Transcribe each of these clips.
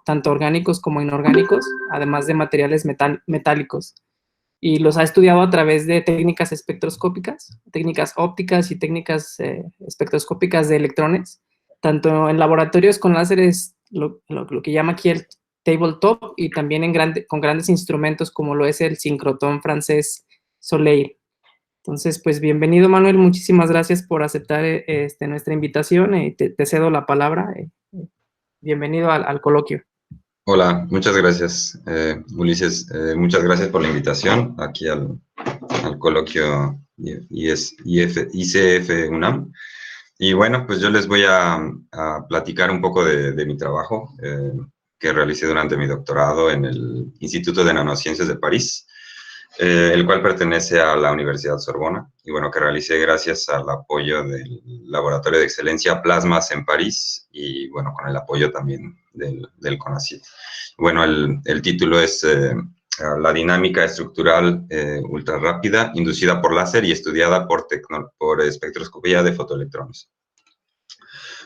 tanto orgánicos como inorgánicos, además de materiales metálicos. Y los ha estudiado a través de técnicas espectroscópicas, técnicas ópticas y técnicas espectroscópicas de electrones, tanto en laboratorios con láseres, lo que llama aquí el tabletop, y también con grandes instrumentos como lo es el sincrotrón francés Soleil. Entonces, pues bienvenido, Manuel, muchísimas gracias por aceptar nuestra invitación, te cedo la palabra. Bienvenido al coloquio. Hola, muchas gracias, Ulises. Muchas gracias por la invitación aquí al coloquio ICF UNAM. Y bueno, pues yo les voy a platicar un poco de mi trabajo que realicé durante mi doctorado en el Instituto de Nanociencias de París, el cual pertenece a la Universidad Sorbona, y bueno, que realicé gracias al apoyo del Laboratorio de Excelencia Plasmas en París, y bueno, con el apoyo también del CONACYT. Bueno, el título es la dinámica estructural ultra rápida, inducida por láser y estudiada por espectroscopía de fotoelectrones.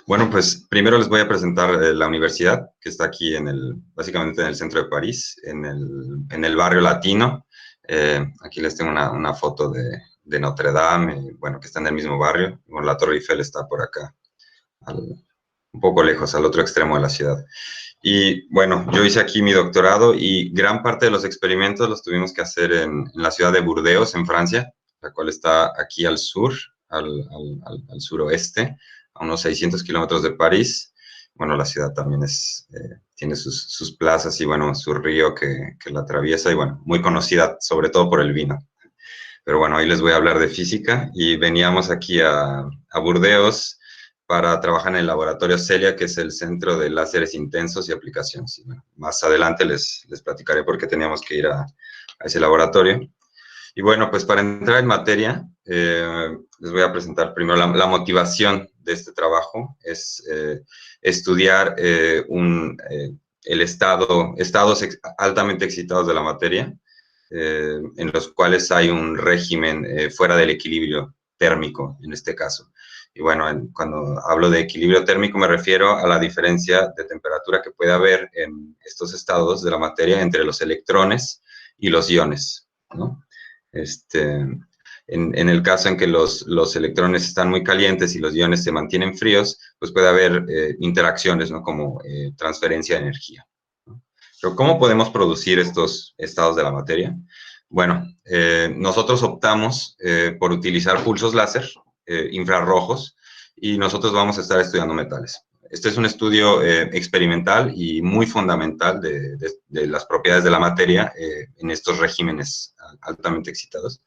Bueno, pues primero les voy a presentar la universidad, que está aquí básicamente en el centro de París, en el barrio latino. Aquí les tengo una foto de Notre Dame, bueno, que está en el mismo barrio. Bueno, la Torre Eiffel está por acá, un poco lejos, al otro extremo de la ciudad. Y bueno, yo hice aquí mi doctorado y gran parte de los experimentos los tuvimos que hacer en la ciudad de Burdeos, en Francia, la cual está aquí al sur, al suroeste, a unos 600 kilómetros de París. Bueno, la ciudad también tiene sus plazas y, bueno, su río que la atraviesa y, bueno, muy conocida sobre todo por el vino. Pero bueno, hoy les voy a hablar de física y veníamos aquí a Burdeos para trabajar en el laboratorio CELIA, que es el Centro de Láseres Intensos y Aplicaciones. Y bueno, más adelante les platicaré por qué teníamos que ir a ese laboratorio. Y bueno, pues para entrar en materia, les voy a presentar primero la motivación de este trabajo. Es estudiar estados altamente excitados de la materia, en los cuales hay un régimen fuera del equilibrio térmico, en este caso. Y bueno, cuando hablo de equilibrio térmico me refiero a la diferencia de temperatura que puede haber en estos estados de la materia entre los electrones y los iones, ¿no? En el caso en que los electrones están muy calientes y los iones se mantienen fríos, pues puede haber interacciones, ¿no? Como transferencia de energía, ¿no? Pero ¿cómo podemos producir estos estados de la materia? Bueno, nosotros optamos por utilizar pulsos láser infrarrojos, y nosotros vamos a estar estudiando metales. Este es un estudio experimental y muy fundamental de las propiedades de la materia en estos regímenes altamente excitados.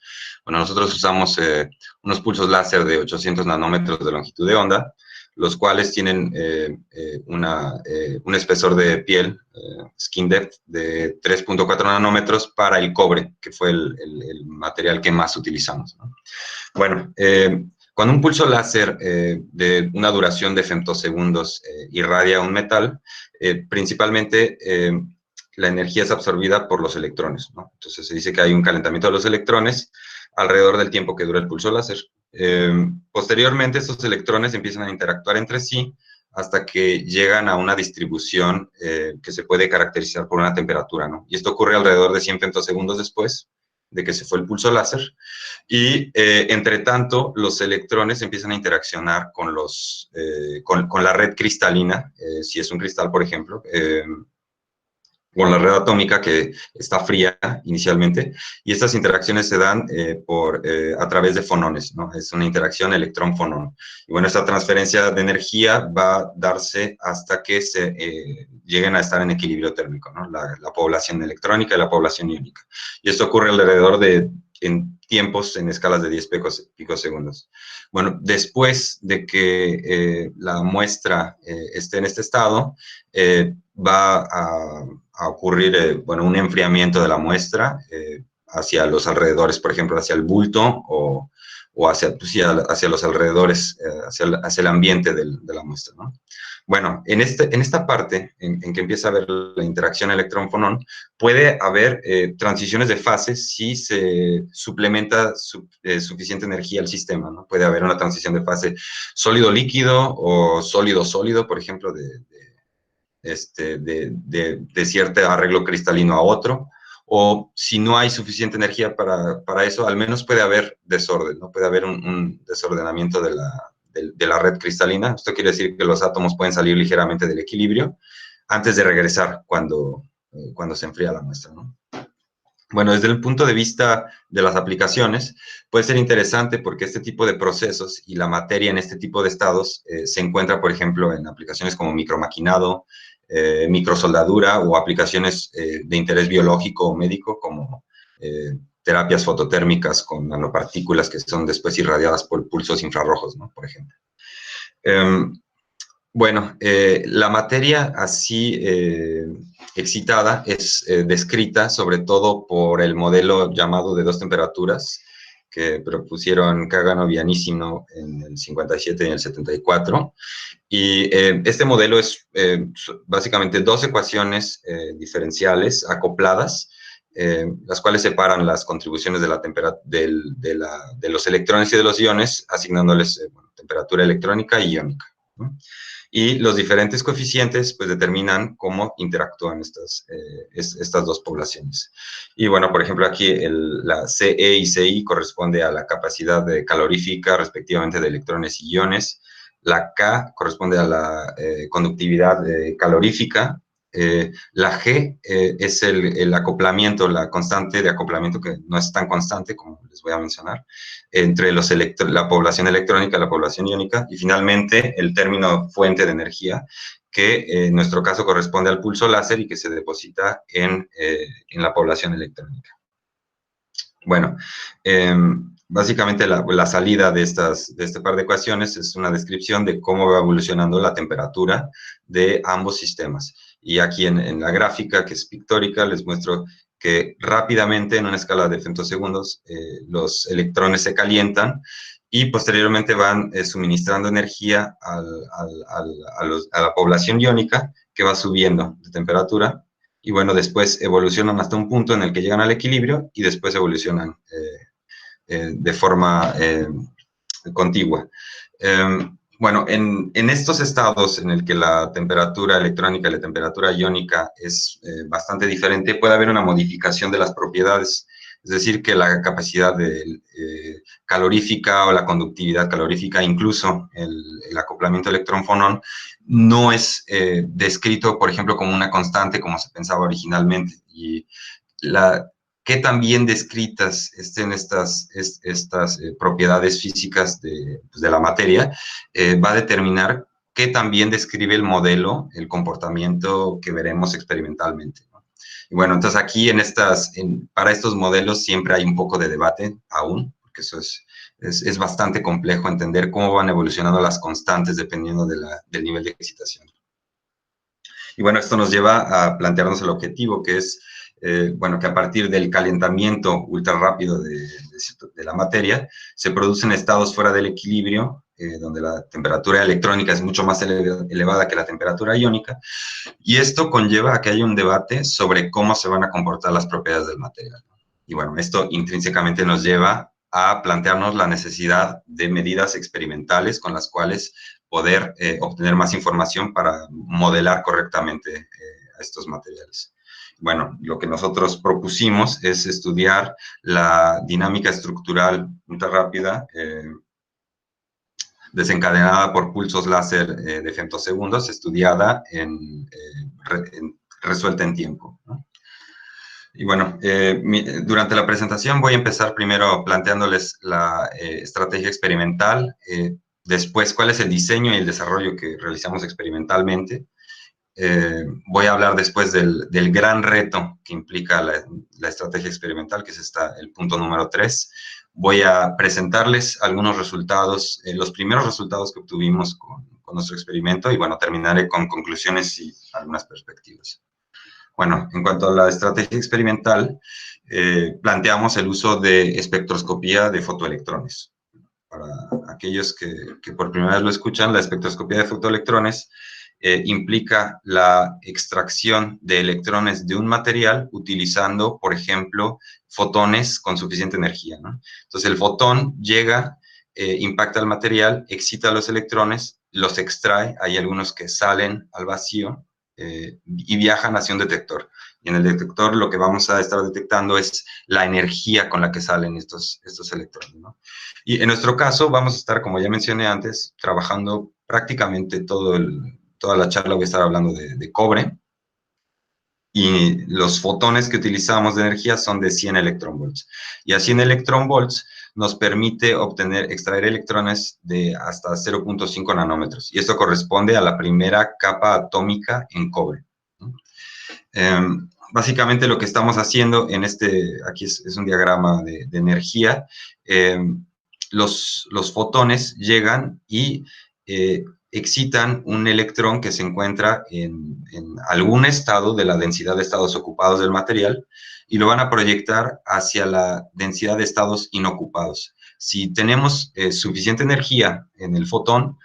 Bueno, nosotros usamos unos pulsos láser de 800 nanómetros de longitud de onda, los cuales tienen un espesor de piel, skin depth, de 3.4 nanómetros para el cobre, que fue el material que más utilizamos, ¿no? Bueno, cuando un pulso láser de una duración de femtosegundos irradia un metal, principalmente la energía es absorbida por los electrones, ¿no? Entonces se dice que hay un calentamiento de los electrones alrededor del tiempo que dura el pulso láser. Posteriormente, estos electrones empiezan a interactuar entre sí hasta que llegan a una distribución que se puede caracterizar por una temperatura, ¿no? Y esto ocurre alrededor de 100 femtosegundos después de que se fue el pulso láser. Y, entre tanto, los electrones empiezan a interaccionar con la red cristalina, si es un cristal, por ejemplo, con la red atómica que está fría inicialmente, y estas interacciones se dan a través de fonones, ¿no? Es una interacción electrón-fonón. Y bueno, esta transferencia de energía va a darse hasta que lleguen a estar en equilibrio térmico, ¿no? La población electrónica y la población iónica. Y esto ocurre alrededor en tiempos en escalas de 10 picosegundos. Bueno, después de que la muestra esté en este estado, va a ocurrir bueno, un enfriamiento de la muestra hacia los alrededores, por ejemplo, hacia el bulto o hacia los alrededores, hacia el ambiente de la muestra, ¿no? Bueno, en esta parte, en que empieza a haber la interacción electrón-fonón, puede haber transiciones de fase si se suplementa suficiente energía al sistema, ¿no? Puede haber una transición de fase sólido-líquido o sólido-sólido, por ejemplo, de cierto arreglo cristalino a otro, o si no hay suficiente energía para eso, al menos puede haber desorden, ¿no? Puede haber un desordenamiento de la red cristalina. Esto quiere decir que los átomos pueden salir ligeramente del equilibrio antes de regresar cuando se enfría la muestra, ¿no? Bueno, desde el punto de vista de las aplicaciones, puede ser interesante porque este tipo de procesos y la materia en este tipo de estados se encuentra, por ejemplo, en aplicaciones como micromaquinado, microsoldadura o aplicaciones de interés biológico o médico como terapias fototérmicas con nanopartículas que son después irradiadas por pulsos infrarrojos, ¿no? Por ejemplo. Bueno, la materia así excitada es descrita sobre todo por el modelo llamado de dos temperaturas que propusieron Kagano y Anissimo en el 57 y en el 74. Y este modelo es básicamente dos ecuaciones diferenciales acopladas, las cuales separan las contribuciones de los electrones y de los iones, asignándoles temperatura electrónica y iónica, ¿no? Y los diferentes coeficientes pues determinan cómo interactúan estas dos poblaciones. Y bueno, por ejemplo, aquí la CE y CI corresponde a la capacidad calorífica respectivamente de electrones y iones. La K corresponde a la conductividad calorífica. La G es el acoplamiento, la constante de acoplamiento que no es tan constante como les voy a mencionar, entre la población electrónica y la población iónica, y finalmente el término fuente de energía, que en nuestro caso corresponde al pulso láser y que se deposita en la población electrónica. Bueno, básicamente la salida de este par de ecuaciones es una descripción de cómo va evolucionando la temperatura de ambos sistemas. Y aquí en la gráfica, que es pictórica, les muestro que rápidamente, en una escala de femtosegundos, los electrones se calientan y posteriormente van suministrando energía a la población iónica, que va subiendo de temperatura. Y bueno, después evolucionan hasta un punto en el que llegan al equilibrio y después evolucionan de forma contigua. Bueno, en estos estados en el que la temperatura electrónica y la temperatura iónica es bastante diferente, puede haber una modificación de las propiedades. Es decir, que la capacidad calorífica o la conductividad calorífica, incluso el acoplamiento electrón-fonón, no es descrito, por ejemplo, como una constante como se pensaba originalmente. Y qué tan bien descritas estén estas propiedades físicas de la materia, va a determinar qué tan bien describe el modelo, el comportamiento que veremos experimentalmente, ¿no? Y bueno, entonces aquí para estos modelos siempre hay un poco de debate aún, porque eso es bastante complejo entender cómo van evolucionando las constantes dependiendo del nivel de excitación. Y bueno, esto nos lleva a plantearnos el objetivo, que es bueno, que a partir del calentamiento ultra rápido de la materia, se producen estados fuera del equilibrio, donde la temperatura electrónica es mucho más elevada que la temperatura iónica, y esto conlleva a que haya un debate sobre cómo se van a comportar las propiedades del material. Y bueno, esto intrínsecamente nos lleva a plantearnos la necesidad de medidas experimentales con las cuales poder obtener más información para modelar correctamente a estos materiales. Bueno, lo que nosotros propusimos es estudiar la dinámica estructural ultra rápida desencadenada por pulsos láser de femtosegundos, estudiada resuelta en tiempo, ¿no? Y bueno, durante la presentación voy a empezar primero planteándoles la estrategia experimental, después cuál es el diseño y el desarrollo que realizamos experimentalmente. Voy a hablar después del gran reto que implica la estrategia experimental, que es el punto número 3. Voy a presentarles algunos resultados, los primeros resultados que obtuvimos con nuestro experimento, y bueno, terminaré con conclusiones y algunas perspectivas. Bueno, en cuanto a la estrategia experimental, planteamos el uso de espectroscopía de fotoelectrones. Para aquellos que por primera vez lo escuchan, la espectroscopía de fotoelectrones implica la extracción de electrones de un material utilizando, por ejemplo, fotones con suficiente energía, ¿no? Entonces, el fotón llega, impacta el material, excita a los electrones, los extrae, hay algunos que salen al vacío, y viajan hacia un detector. Y en el detector lo que vamos a estar detectando es la energía con la que salen estos electrones, ¿no? Y en nuestro caso vamos a estar, como ya mencioné antes, trabajando prácticamente toda la charla voy a estar hablando de cobre, y los fotones que utilizamos de energía son de 100 electronvolts. Y a 100 electronvolts nos permite extraer electrones de hasta 0.5 nanómetros. Y esto corresponde a la primera capa atómica en cobre. Básicamente lo que estamos haciendo en aquí es un diagrama de energía. Los fotones llegan y excitan un electrón que se encuentra en algún estado de la densidad de estados ocupados del material y lo van a proyectar hacia la densidad de estados inocupados. Si tenemos suficiente energía en el fotón,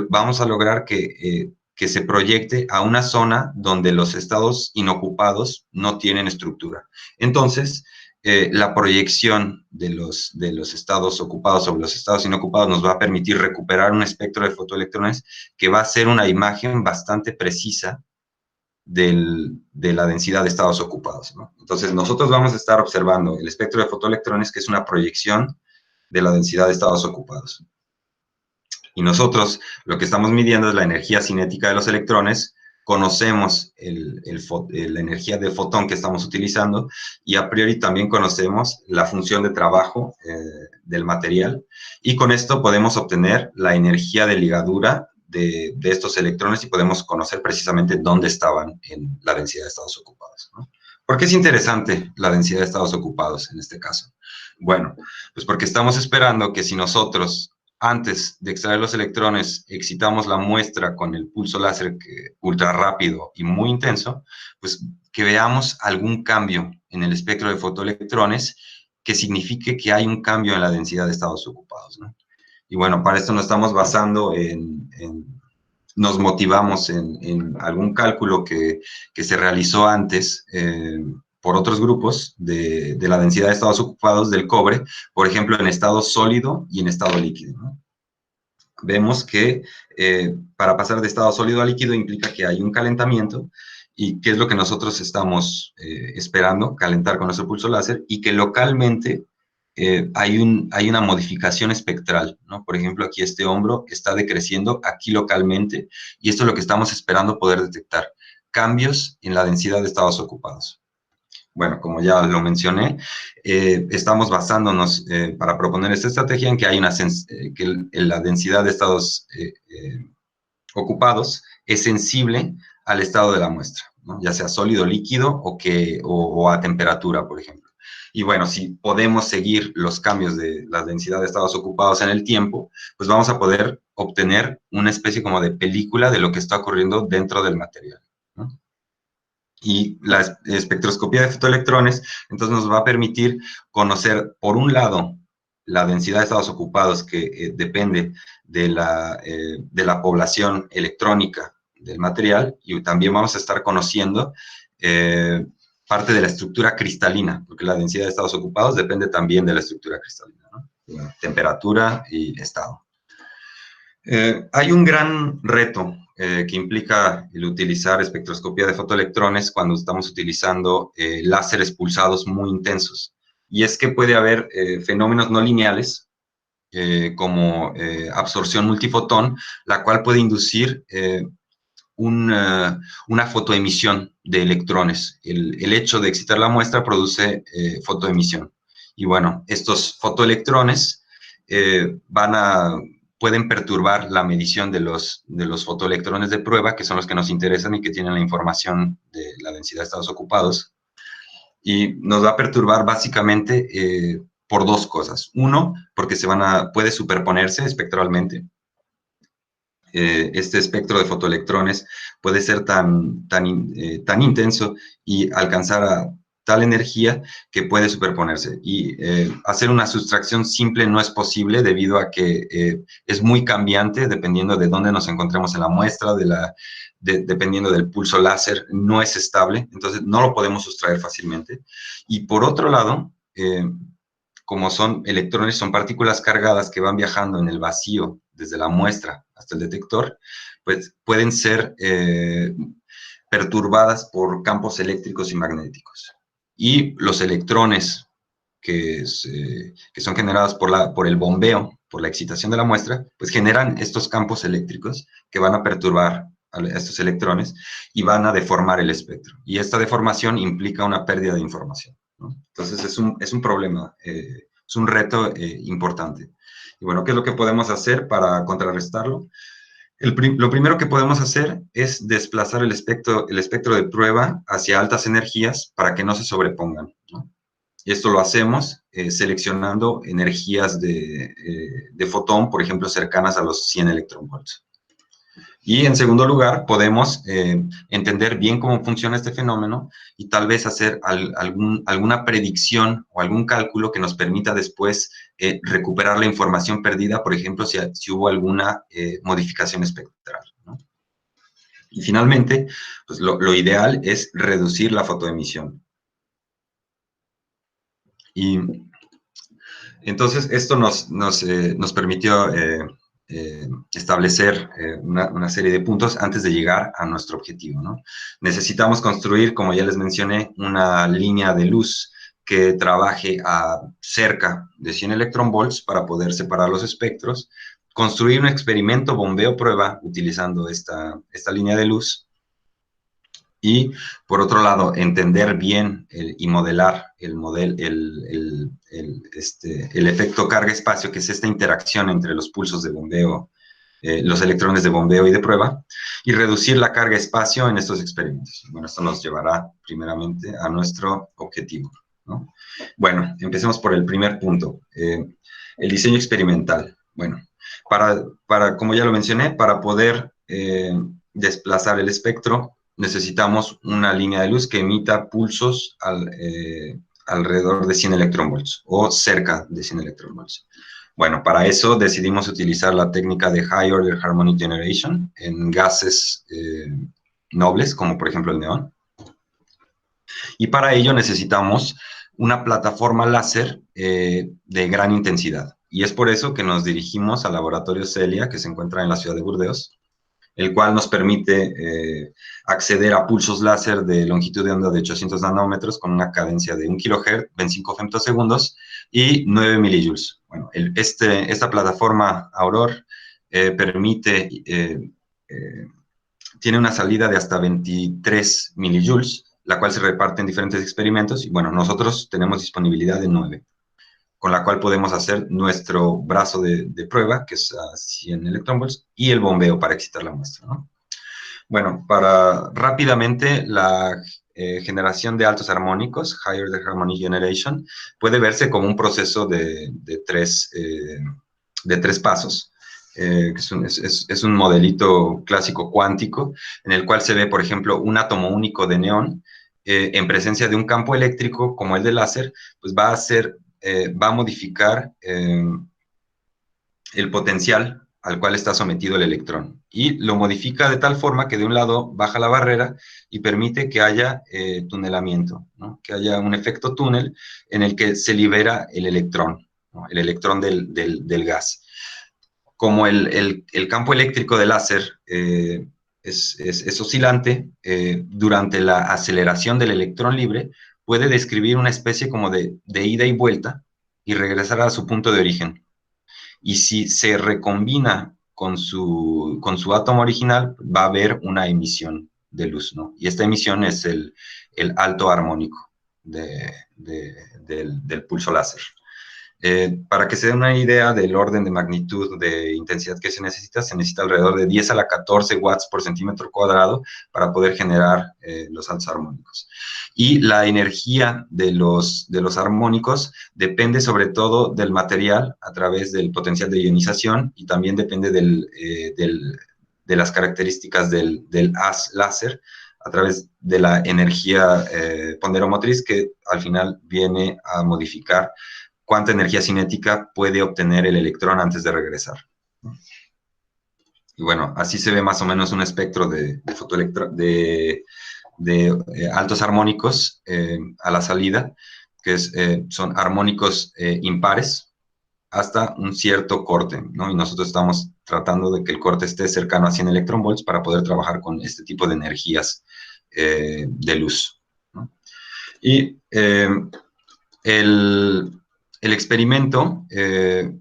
vamos a lograr que se proyecte a una zona donde los estados inocupados no tienen estructura. Entonces, la proyección de los estados ocupados sobre los estados inocupados nos va a permitir recuperar un espectro de fotoelectrones que va a ser una imagen bastante precisa de la densidad de estados ocupados, ¿no? Entonces, nosotros vamos a estar observando el espectro de fotoelectrones, que es una proyección de la densidad de estados ocupados. Y nosotros lo que estamos midiendo es la energía cinética de los electrones, conocemos la energía del fotón que estamos utilizando y a priori también conocemos la función de trabajo del material, y con esto podemos obtener la energía de ligadura de estos electrones y podemos conocer precisamente dónde estaban en la densidad de estados ocupados, ¿no? ¿Por qué es interesante la densidad de estados ocupados en este caso? Bueno, pues porque estamos esperando que si nosotros antes de extraer los electrones, excitamos la muestra con el pulso láser ultra rápido y muy intenso, pues que veamos algún cambio en el espectro de fotoelectrones que signifique que hay un cambio en la densidad de estados ocupados, ¿no? Y bueno, para esto nos estamos basando nos motivamos en algún cálculo que se realizó antes por otros grupos de la densidad de estados ocupados del cobre, por ejemplo, en estado sólido y en estado líquido, ¿no? Vemos que para pasar de estado sólido a líquido implica que hay un calentamiento, y que es lo que nosotros estamos esperando, calentar con nuestro pulso láser, y que localmente hay una modificación espectral, ¿no? Por ejemplo, aquí este hombro está decreciendo aquí localmente, y esto es lo que estamos esperando poder detectar, cambios en la densidad de estados ocupados. Bueno, como ya lo mencioné, estamos basándonos para proponer esta estrategia en que hay la densidad de estados ocupados es sensible al estado de la muestra, ¿no? Ya sea sólido, líquido o a temperatura, por ejemplo. Y bueno, si podemos seguir los cambios de la densidad de estados ocupados en el tiempo, pues vamos a poder obtener una especie como de película de lo que está ocurriendo dentro del material, ¿no? Y la espectroscopía de fotoelectrones, entonces nos va a permitir conocer, por un lado, la densidad de estados ocupados que depende de la población electrónica del material, y también vamos a estar conociendo parte de la estructura cristalina, porque la densidad de estados ocupados depende también de la estructura cristalina, ¿no? Bueno, temperatura y estado. Hay un gran reto que implica el utilizar espectroscopía de fotoelectrones cuando estamos utilizando láseres pulsados muy intensos. Y es que puede haber fenómenos no lineales, como absorción multifotón, la cual puede inducir una fotoemisión de electrones. El hecho de excitar la muestra produce fotoemisión. Y bueno, estos fotoelectrones pueden perturbar la medición de los fotoelectrones de prueba, que son los que nos interesan y que tienen la información de la densidad de estados ocupados. Y nos va a perturbar básicamente por dos cosas. Uno, porque puede superponerse espectralmente. Este espectro de fotoelectrones puede ser tan intenso y alcanzar a tal energía que puede superponerse. Y hacer una sustracción simple no es posible debido a que es muy cambiante dependiendo de dónde nos encontremos en la muestra, dependiendo del pulso láser, no es estable, entonces no lo podemos sustraer fácilmente. Y por otro lado, como son electrones, son partículas cargadas que van viajando en el vacío desde la muestra hasta el detector, pues pueden ser perturbadas por campos eléctricos y magnéticos. Y los electrones que son generados por el bombeo, por la excitación de la muestra, pues generan estos campos eléctricos que van a perturbar a estos electrones y van a deformar el espectro. Y esta deformación implica una pérdida de información, ¿no? Entonces es un problema, es un reto importante. Y bueno, ¿qué es lo que podemos hacer para contrarrestarlo? Lo primero que podemos hacer es desplazar el espectro de prueba hacia altas energías para que no se sobrepongan, ¿no? Y esto lo hacemos seleccionando energías de fotón, por ejemplo, cercanas a los 100 electronvolts. Y en segundo lugar, podemos entender bien cómo funciona este fenómeno y tal vez hacer alguna predicción o algún cálculo que nos permita después recuperar la información perdida, por ejemplo, si hubo alguna modificación espectral, ¿no? Y finalmente, pues lo ideal es reducir la fotoemisión. Y entonces esto nos permitió establecer una serie de puntos antes de llegar a nuestro objetivo, ¿no? Necesitamos construir, como ya les mencioné, una línea de luz que trabaje a cerca de 100 electronvolts para poder separar los espectros, construir un experimento bombeo-prueba utilizando esta línea de luz, y, por otro lado, entender bien y modelar el efecto carga-espacio, que es esta interacción entre los pulsos de bombeo, los electrones de bombeo y de prueba, y reducir la carga-espacio en estos experimentos. Bueno, esto nos llevará primeramente a nuestro objetivo, ¿no? Bueno, empecemos por el primer punto, el diseño experimental. Bueno, como ya lo mencioné, para poder desplazar el espectro, necesitamos una línea de luz que emita pulsos alrededor de 100 electronvolts o cerca de 100 electronvolts. Bueno, para eso decidimos utilizar la técnica de High Order Harmonic Generation en gases nobles, como por ejemplo el neón. Y para ello necesitamos una plataforma láser de gran intensidad. Y es por eso que nos dirigimos al laboratorio Celia, que se encuentra en la ciudad de Burdeos, el cual nos permite acceder a pulsos láser de longitud de onda de 800 nanómetros con una cadencia de 1 kHz, 25 femtosegundos y 9 milijoules. Bueno, esta plataforma Aurora tiene una salida de hasta 23 milijoules, la cual se reparte en diferentes experimentos, y bueno, nosotros tenemos disponibilidad de 9, con la cual podemos hacer nuestro brazo de prueba, que es a 100 electronvolts, y el bombeo para excitar la muestra, ¿no? Bueno, rápidamente, la generación de altos armónicos, High Order Harmonic Generation, puede verse como un proceso de tres pasos. Es un modelito clásico cuántico, en el cual se ve, por ejemplo, un átomo único de neón, en presencia de un campo eléctrico como el de láser, pues va a modificar el potencial al cual está sometido el electrón, y lo modifica de tal forma que de un lado baja la barrera y permite que haya tunelamiento, ¿no? Que haya un efecto túnel en el que se libera el electrón, ¿no? El electrón del gas. Como el campo eléctrico del láser es oscilante, durante la aceleración del electrón libre puede describir una especie como de ida y vuelta y regresar a su punto de origen. Y si se recombina con su átomo original, va a haber una emisión de luz, ¿no? Y esta emisión es el alto armónico del pulso láser. Para que se den una idea del orden de magnitud de intensidad que se necesita alrededor de 10 a la 14 watts por centímetro cuadrado para poder generar los altos armónicos. Y la energía de los armónicos depende sobre todo del material a través del potencial de ionización, y también depende de las características del haz láser a través de la energía ponderomotriz, que al final viene a modificar cuánta energía cinética puede obtener el electrón antes de regresar. Y bueno, así se ve más o menos un espectro de altos armónicos a la salida, que son armónicos impares hasta un cierto corte, ¿no? Y nosotros estamos tratando de que el corte esté cercano a 100 electronvolts para poder trabajar con este tipo de energías de luz, ¿no? Y el experimento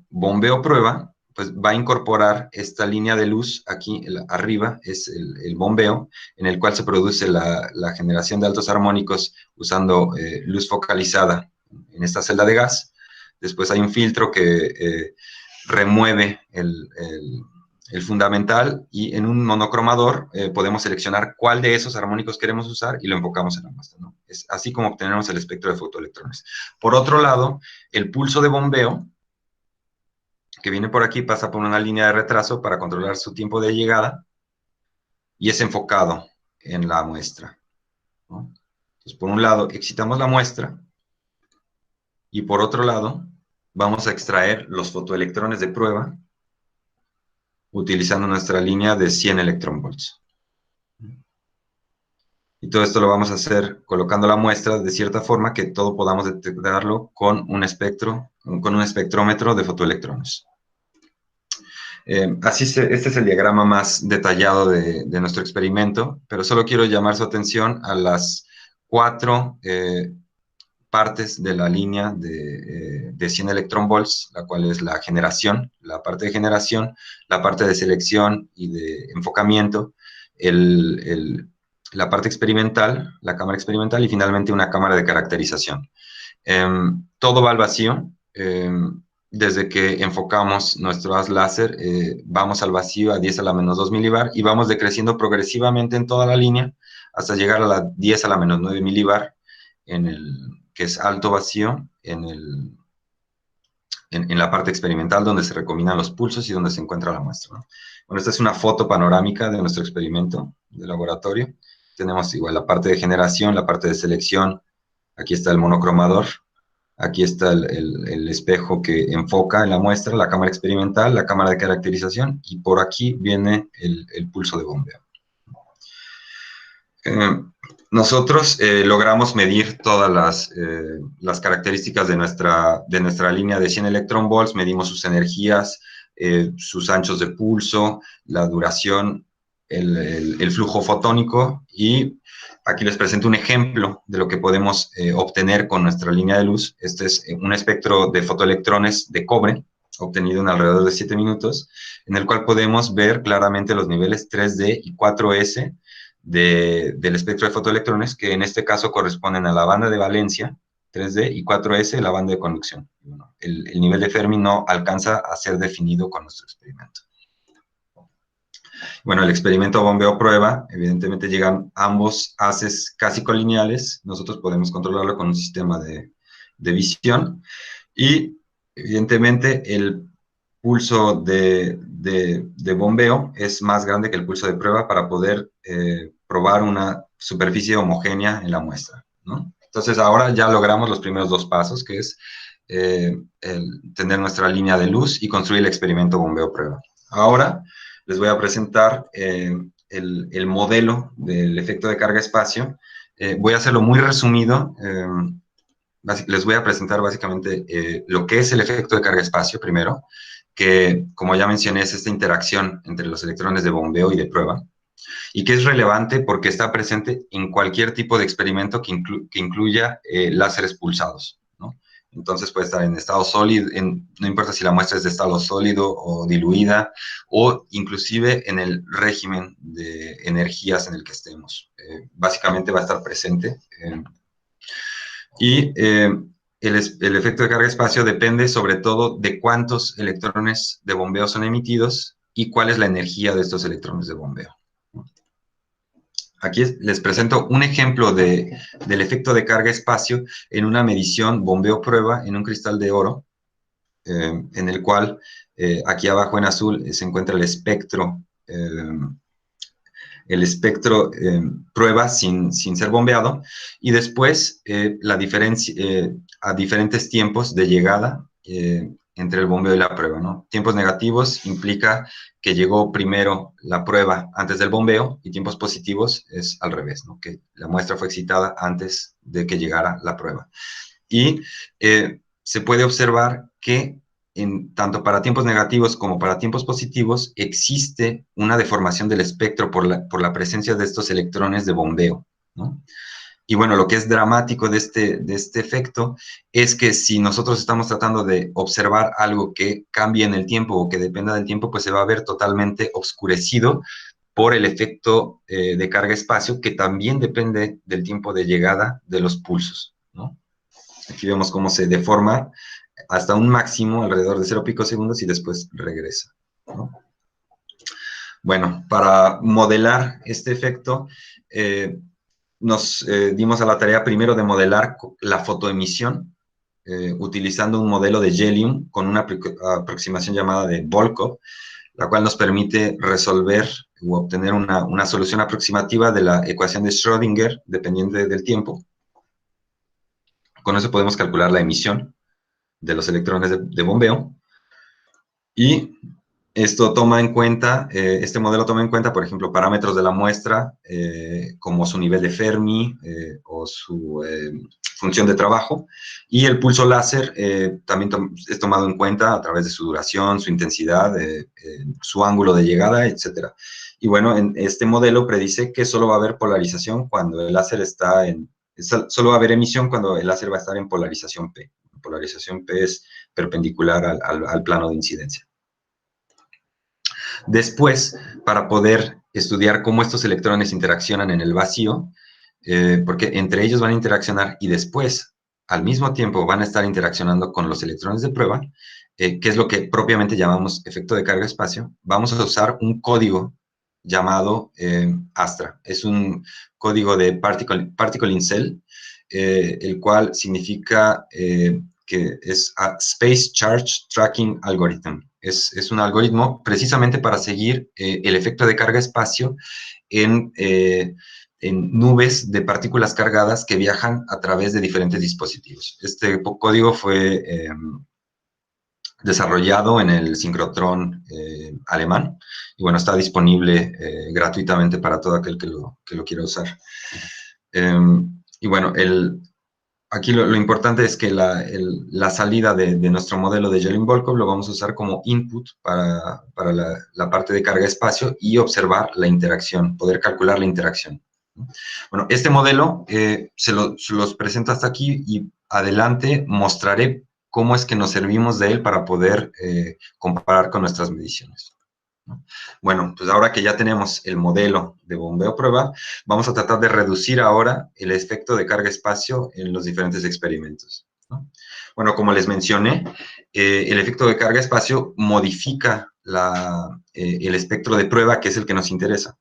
bombeo-prueba pues va a incorporar esta línea de luz aquí arriba, es el bombeo, en el cual se produce la generación de altos armónicos usando luz focalizada en esta celda de gas. Después hay un filtro que remueve el fundamental, y en un monocromador podemos seleccionar cuál de esos armónicos queremos usar y lo enfocamos en la muestra, ¿no? Es así como obtenemos el espectro de fotoelectrones. Por otro lado, el pulso de bombeo, que viene por aquí, pasa por una línea de retraso para controlar su tiempo de llegada y es enfocado en la muestra, ¿no? Entonces, por un lado, excitamos la muestra y por otro lado, vamos a extraer los fotoelectrones de prueba utilizando nuestra línea de 100 electronvolts. Y todo esto lo vamos a hacer colocando la muestra de cierta forma que todo podamos detectarlo con un espectrómetro de fotoelectrones. Este es el diagrama más detallado de nuestro experimento, pero solo quiero llamar su atención a las 4 partes de la línea de 100 electronvolts, la cual es la generación, la parte de generación, la parte de selección y de enfocamiento, la parte experimental, la cámara experimental y finalmente una cámara de caracterización. Todo va al vacío. Desde que enfocamos nuestro haz láser, vamos al vacío a 10 a la menos 2 milibar y vamos decreciendo progresivamente en toda la línea hasta llegar a la 10 a la menos 9 milibar, que es alto vacío, en la parte experimental donde se recombinan los pulsos y donde se encuentra la muestra, ¿no? Bueno, esta es una foto panorámica de nuestro experimento de laboratorio. Tenemos igual la parte de generación, la parte de selección, aquí está el monocromador, aquí está el espejo que enfoca en la muestra, la cámara experimental, la cámara de caracterización, y por aquí viene el pulso de bombeo. Nosotros logramos medir todas las características de nuestra línea de 100 electronvolts, medimos sus energías, sus anchos de pulso, la duración, el flujo fotónico, y aquí les presento un ejemplo de lo que podemos obtener con nuestra línea de luz. Este es un espectro de fotoelectrones de cobre, obtenido en alrededor de 7 minutos, en el cual podemos ver claramente los niveles 3D y 4S del espectro de fotoelectrones, que en este caso corresponden a la banda de valencia, 3D, y 4S, la banda de conducción. Bueno, el nivel de Fermi no alcanza a ser definido con nuestro experimento. Bueno, el experimento bombeo-prueba, evidentemente llegan ambos haces casi colineales. Nosotros podemos controlarlo con un sistema de visión, y evidentemente el pulso de bombeo es más grande que el pulso de prueba para poder probar una superficie homogénea en la muestra, ¿no? Entonces ahora ya logramos los primeros 2 pasos, que es tener nuestra línea de luz y construir el experimento bombeo-prueba. Ahora les voy a presentar el modelo del efecto de carga-espacio. Voy a hacerlo muy resumido. Les voy a presentar básicamente lo que es el efecto de carga-espacio primero, que, como ya mencioné, es esta interacción entre los electrones de bombeo y de prueba, y que es relevante porque está presente en cualquier tipo de experimento que incluya láseres pulsados, ¿no? Entonces puede estar en estado sólido, no importa si la muestra es de estado sólido o diluida, o inclusive en el régimen de energías en el que estemos. Básicamente va a estar presente. El efecto de carga-espacio depende sobre todo de cuántos electrones de bombeo son emitidos y cuál es la energía de estos electrones de bombeo. Aquí les presento un ejemplo del efecto de carga-espacio en una medición bombeo-prueba en un cristal de oro, en el cual aquí abajo en azul se encuentra el espectro prueba sin ser bombeado, y después la diferencia a diferentes tiempos de llegada entre el bombeo y la prueba, ¿no? Tiempos negativos implica que llegó primero la prueba antes del bombeo, y tiempos positivos es al revés, ¿no? Que la muestra fue excitada antes de que llegara la prueba. Y se puede observar que tanto para tiempos negativos como para tiempos positivos existe una deformación del espectro por la presencia de estos electrones de bombeo, ¿no? Y bueno, lo que es dramático de este efecto es que si nosotros estamos tratando de observar algo que cambie en el tiempo o que dependa del tiempo, pues se va a ver totalmente oscurecido por el efecto de carga-espacio, que también depende del tiempo de llegada de los pulsos, ¿no? Aquí vemos cómo se deforma hasta un máximo alrededor de 0 picosegundos y después regresa, ¿no? Bueno, para modelar este efecto, nos dimos a la tarea primero de modelar la fotoemisión, utilizando un modelo de Jelium con una aproximación llamada de Volkov, la cual nos permite resolver o obtener una solución aproximativa de la ecuación de Schrödinger, dependiente del tiempo. Con eso podemos calcular la emisión de los electrones de bombeo. Y esto toma en cuenta, este modelo toma en cuenta, por ejemplo, parámetros de la muestra, como su nivel de Fermi o su función de trabajo, y el pulso láser también es tomado en cuenta a través de su duración, su intensidad, su ángulo de llegada, etc. Y bueno, en este modelo predice que solo va a haber polarización cuando el láser está en... Solo va a haber emisión cuando el láser va a estar en polarización P. Polarización P es perpendicular al plano de incidencia. Después, para poder estudiar cómo estos electrones interaccionan en el vacío, porque entre ellos van a interaccionar y después, al mismo tiempo, van a estar interaccionando con los electrones de prueba, que es lo que propiamente llamamos efecto de carga-espacio, vamos a usar un código llamado ASTRA. Es un código de Particle in Cell, el cual significa que es Space Charge Tracking Algorithm. Es un algoritmo precisamente para seguir el efecto de carga-espacio en nubes de partículas cargadas que viajan a través de diferentes dispositivos. Este código fue desarrollado en el sincrotrón alemán y bueno, está disponible gratuitamente para todo aquel que lo quiera usar. Y bueno, aquí lo importante es que la salida de nuestro modelo de Jelinek-Volkov lo vamos a usar como input para la parte de carga-espacio y observar la interacción, poder calcular la interacción. Bueno, este modelo se los presento hasta aquí y adelante mostraré cómo es que nos servimos de él para poder comparar con nuestras mediciones. Bueno, pues ahora que ya tenemos el modelo de bombeo prueba, vamos a tratar de reducir ahora el efecto de carga-espacio en los diferentes experimentos, ¿no? Bueno, como les mencioné, el efecto de carga-espacio modifica el espectro de prueba, que es el que nos interesa.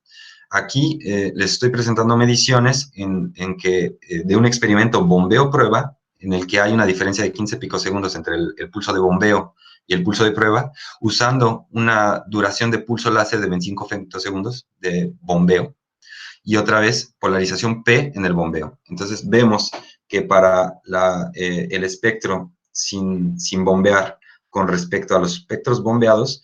Aquí les estoy presentando mediciones de un experimento bombeo-prueba, en el que hay una diferencia de 15 picosegundos entre el pulso de bombeo y el pulso de prueba, usando una duración de pulso láser de 25 femtosegundos de bombeo, y otra vez polarización P en el bombeo. Entonces vemos que para el espectro sin bombear con respecto a los espectros bombeados,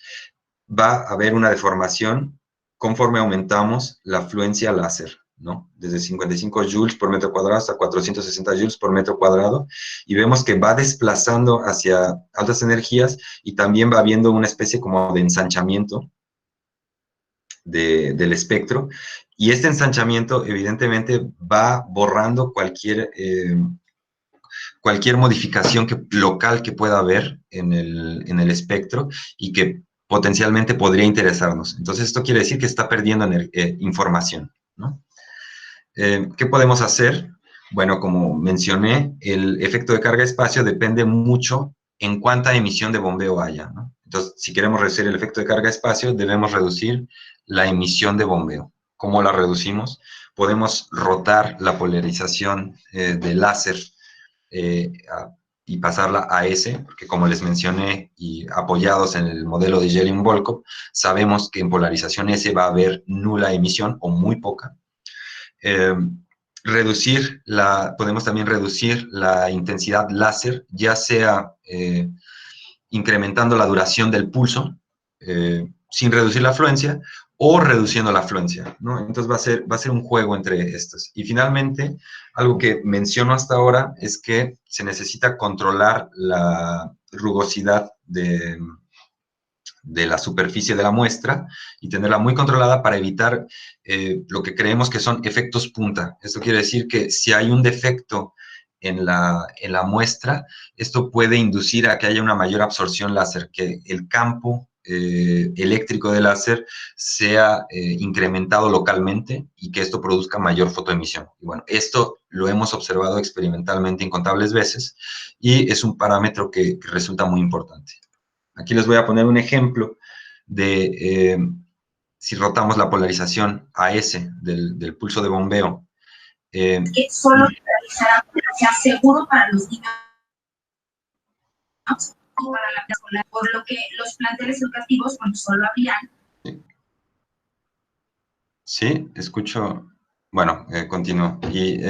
va a haber una deformación conforme aumentamos la fluencia láser, ¿no? Desde 55 joules por metro cuadrado hasta 460 joules por metro cuadrado, y vemos que va desplazando hacia altas energías y también va habiendo una especie como de ensanchamiento del espectro, y este ensanchamiento evidentemente va borrando cualquier modificación local que pueda haber en el espectro y que potencialmente podría interesarnos. Entonces, esto quiere decir que está perdiendo información, ¿no? ¿Qué podemos hacer? Bueno, como mencioné, el efecto de carga-espacio depende mucho en cuánta emisión de bombeo haya, ¿no? Entonces, si queremos reducir el efecto de carga-espacio, debemos reducir la emisión de bombeo. ¿Cómo la reducimos? Podemos rotar la polarización del láser y pasarla a S, porque como les mencioné, y apoyados en el modelo de Jelinek-Volkov, sabemos que en polarización S va a haber nula emisión o muy poca. Podemos también reducir la intensidad láser, ya sea incrementando la duración del pulso, sin reducir la afluencia, o reduciendo la afluencia, ¿no? Entonces va a ser un juego entre estos. Y finalmente, algo que menciono hasta ahora es que se necesita controlar la rugosidad de la superficie de la muestra y tenerla muy controlada para evitar lo que creemos que son efectos punta. Esto quiere decir que si hay un defecto en la muestra, esto puede inducir a que haya una mayor absorción láser, que el campo eléctrico del láser sea incrementado localmente y que esto produzca mayor fotoemisión. Y bueno, esto lo hemos observado experimentalmente incontables veces y es un parámetro que resulta muy importante. Aquí les voy a poner un ejemplo de si rotamos la polarización AS del pulso de bombeo. Que solo realizará sea seguro para los niños y para la escuela, por lo que los planteles educativos solo habrían. Sí, escucho. Bueno, continúo. Y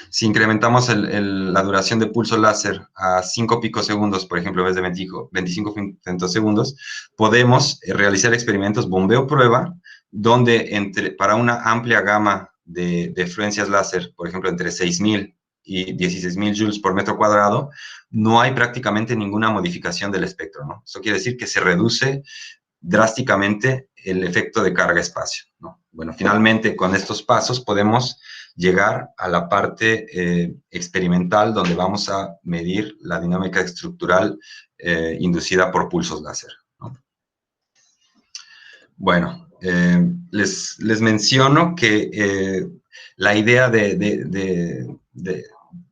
si incrementamos la duración de pulso láser a 5 picosegundos, por ejemplo, en vez de 25 femtosegundos, podemos realizar experimentos bombeo-prueba, donde para una amplia gama de frecuencias láser, por ejemplo, entre 6.000 y 16.000 joules por metro cuadrado, no hay prácticamente ninguna modificación del espectro, ¿no? Eso quiere decir que se reduce drásticamente el efecto de carga-espacio, ¿no? Bueno, finalmente, con estos pasos podemos llegar a la parte experimental donde vamos a medir la dinámica estructural inducida por pulsos láser, ¿no? Bueno, les menciono que la idea de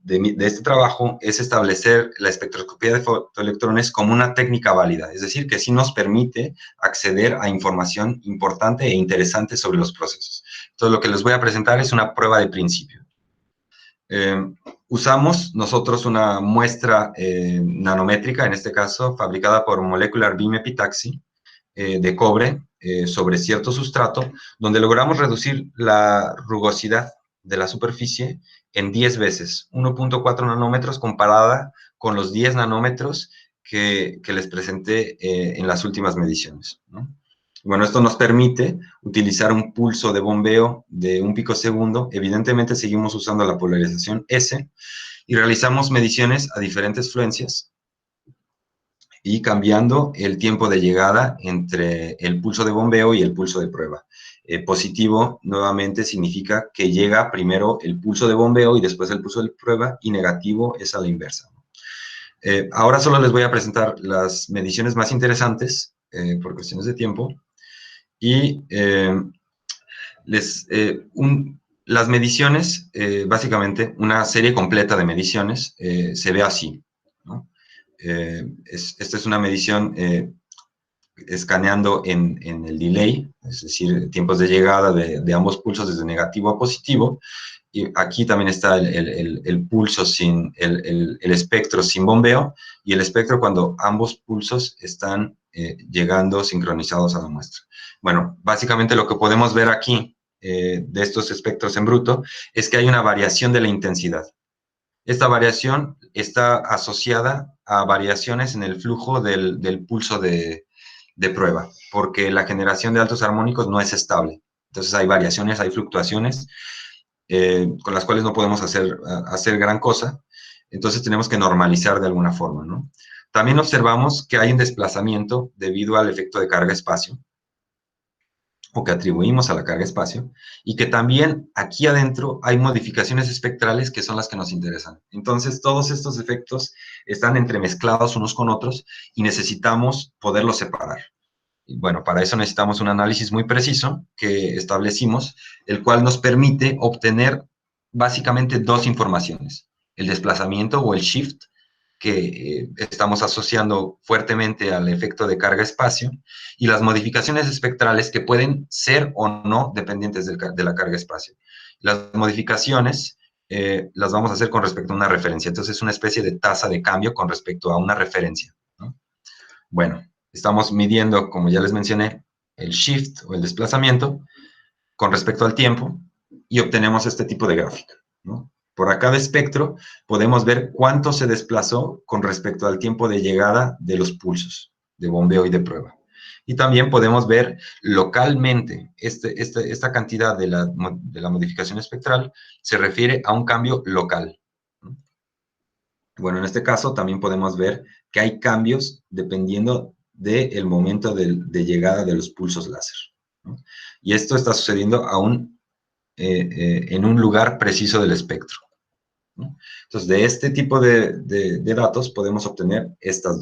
este trabajo es establecer la espectroscopía de fotoelectrones como una técnica válida, es decir, que sí nos permite acceder a información importante e interesante sobre los procesos. Entonces, lo que les voy a presentar es una prueba de principio. Usamos nosotros una muestra nanométrica, en este caso, fabricada por Molecular Beam Epitaxy, de cobre sobre cierto sustrato, donde logramos reducir la rugosidad de la superficie en 10 veces, 1.4 nanómetros comparada con los 10 nanómetros que les presenté en las últimas mediciones, ¿no? Bueno, esto nos permite utilizar un pulso de bombeo de 1 picosegundo. Evidentemente seguimos usando la polarización S y realizamos mediciones a diferentes frecuencias y cambiando el tiempo de llegada entre el pulso de bombeo y el pulso de prueba. Positivo, nuevamente, significa que llega primero el pulso de bombeo y después el pulso de prueba, y negativo es a la inversa. Ahora solo les voy a presentar las mediciones más interesantes, por cuestiones de tiempo, y las mediciones, básicamente, una serie completa de mediciones, se ve así, ¿no? Esta es una medición escaneando en el delay, es decir, tiempos de llegada de ambos pulsos desde negativo a positivo, y aquí también está el pulso sin, el espectro sin bombeo, y el espectro cuando ambos pulsos están llegando sincronizados a la muestra. Bueno, básicamente lo que podemos ver aquí de estos espectros en bruto es que hay una variación de la intensidad. Esta variación está asociada a variaciones en el flujo del pulso de prueba, porque la generación de altos armónicos no es estable. Entonces hay variaciones, hay fluctuaciones con las cuales no podemos hacer gran cosa. Entonces tenemos que normalizar de alguna forma, ¿no? También observamos que hay un desplazamiento debido al efecto de carga-espacio, o que atribuimos a la carga-espacio, y que también aquí adentro hay modificaciones espectrales que son las que nos interesan. Entonces, todos estos efectos están entremezclados unos con otros y necesitamos poderlos separar. Y bueno, para eso necesitamos un análisis muy preciso que establecimos, el cual nos permite obtener básicamente dos informaciones: el desplazamiento o el shift, que estamos asociando fuertemente al efecto de carga-espacio, y las modificaciones espectrales que pueden ser o no dependientes de la carga-espacio. Las modificaciones las vamos a hacer con respecto a una referencia. Entonces, es una especie de tasa de cambio con respecto a una referencia, ¿no? Bueno, estamos midiendo, como ya les mencioné, el shift o el desplazamiento con respecto al tiempo y obtenemos este tipo de gráfica, ¿no? Por acá de espectro podemos ver cuánto se desplazó con respecto al tiempo de llegada de los pulsos de bombeo y de prueba. Y también podemos ver localmente, esta cantidad de la modificación espectral se refiere a un cambio local, ¿no? Bueno, en este caso también podemos ver que hay cambios dependiendo del momento de llegada de los pulsos láser, ¿no? Y esto está sucediendo aún en un lugar preciso del espectro, ¿no? Entonces, de este tipo de datos podemos obtener estos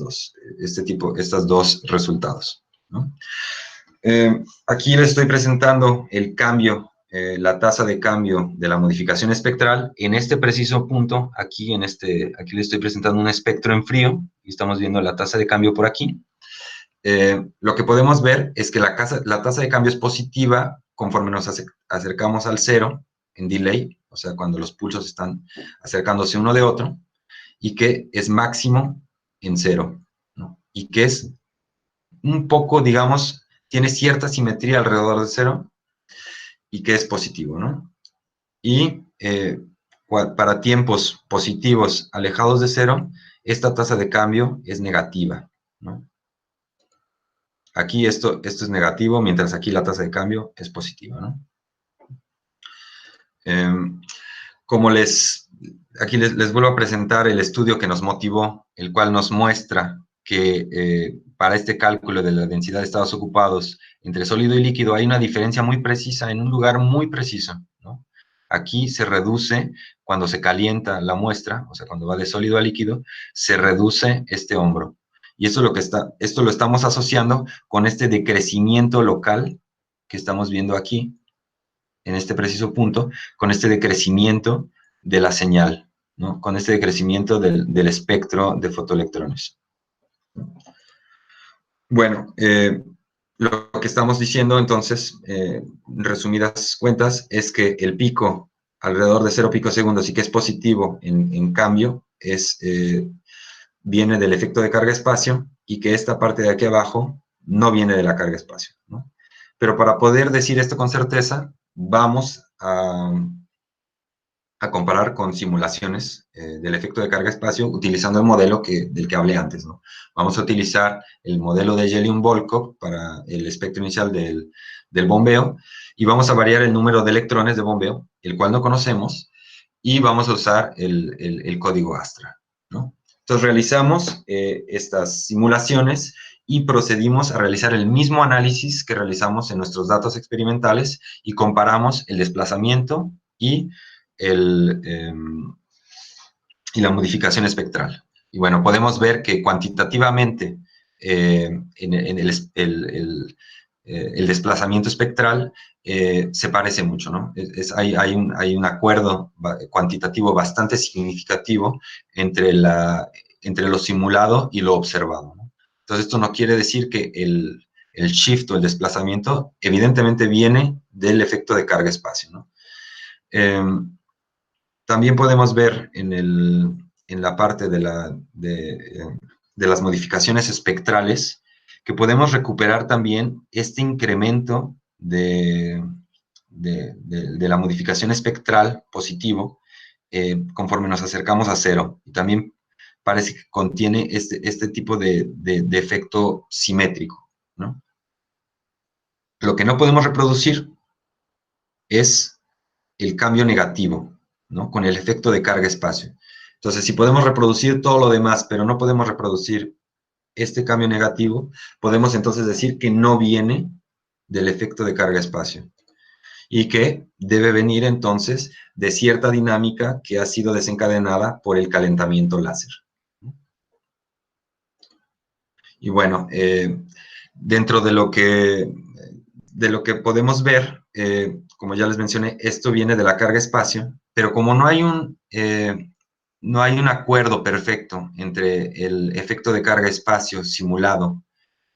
dos resultados, ¿no? Aquí les estoy presentando el cambio, la tasa de cambio de la modificación espectral. En este preciso punto, aquí les estoy presentando un espectro en frío, y estamos viendo la tasa de cambio por aquí. Lo que podemos ver es que la tasa de cambio es positiva conforme nos acercamos al cero en delay, o sea, cuando los pulsos están acercándose uno de otro, y que es máximo en cero, ¿no? Y que es un poco, digamos, tiene cierta simetría alrededor de cero, y que es positivo, ¿no? Y para tiempos positivos alejados de cero, esta tasa de cambio es negativa, ¿no? Aquí esto es negativo, mientras aquí la tasa de cambio es positiva, ¿no? Aquí les vuelvo a presentar el estudio que nos motivó, el cual nos muestra que para este cálculo de la densidad de estados ocupados entre sólido y líquido hay una diferencia muy precisa en un lugar muy preciso, ¿no? Aquí se reduce, cuando se calienta la muestra, o sea, cuando va de sólido a líquido, se reduce este hombro. Y esto lo estamos asociando con este decrecimiento local que estamos viendo aquí, en este preciso punto, con este decrecimiento de la señal, ¿no? Con este decrecimiento del espectro de fotoelectrones. Bueno, lo que estamos diciendo entonces, resumidas cuentas, es que el pico alrededor de 0 picosegundos y que es positivo en cambio, viene del efecto de carga-espacio, y que esta parte de aquí abajo no viene de la carga-espacio, ¿no? Pero para poder decir esto con certeza, vamos a comparar con simulaciones del efecto de carga-espacio utilizando el modelo del que hablé antes, ¿no? Vamos a utilizar el modelo de Jelinek-Volkov para el espectro inicial del bombeo, y vamos a variar el número de electrones de bombeo, el cual no conocemos, y vamos a usar el código Astra, ¿no? Entonces realizamos estas simulaciones y procedimos a realizar el mismo análisis que realizamos en nuestros datos experimentales, y comparamos el desplazamiento y la modificación espectral. Y bueno, podemos ver que cuantitativamente el desplazamiento espectral se parece mucho, ¿no? Hay un acuerdo cuantitativo bastante significativo entre lo simulado y lo observado, ¿no? Entonces, esto no quiere decir que el shift o el desplazamiento evidentemente viene del efecto de carga-espacio, ¿no? También podemos ver en la parte de las modificaciones espectrales que podemos recuperar también este incremento de la modificación espectral positivo conforme nos acercamos a cero. Y también parece que contiene este tipo de efecto simétrico, ¿no? Lo que no podemos reproducir es el cambio negativo, ¿no? Con el efecto de carga-espacio. Entonces, si podemos reproducir todo lo demás, pero no podemos reproducir este cambio negativo, podemos entonces decir que no viene del efecto de carga-espacio, y que debe venir entonces de cierta dinámica que ha sido desencadenada por el calentamiento láser. Y bueno, dentro de lo que podemos ver, como ya les mencioné, esto viene de la carga-espacio, pero como no hay un acuerdo perfecto entre el efecto de carga-espacio simulado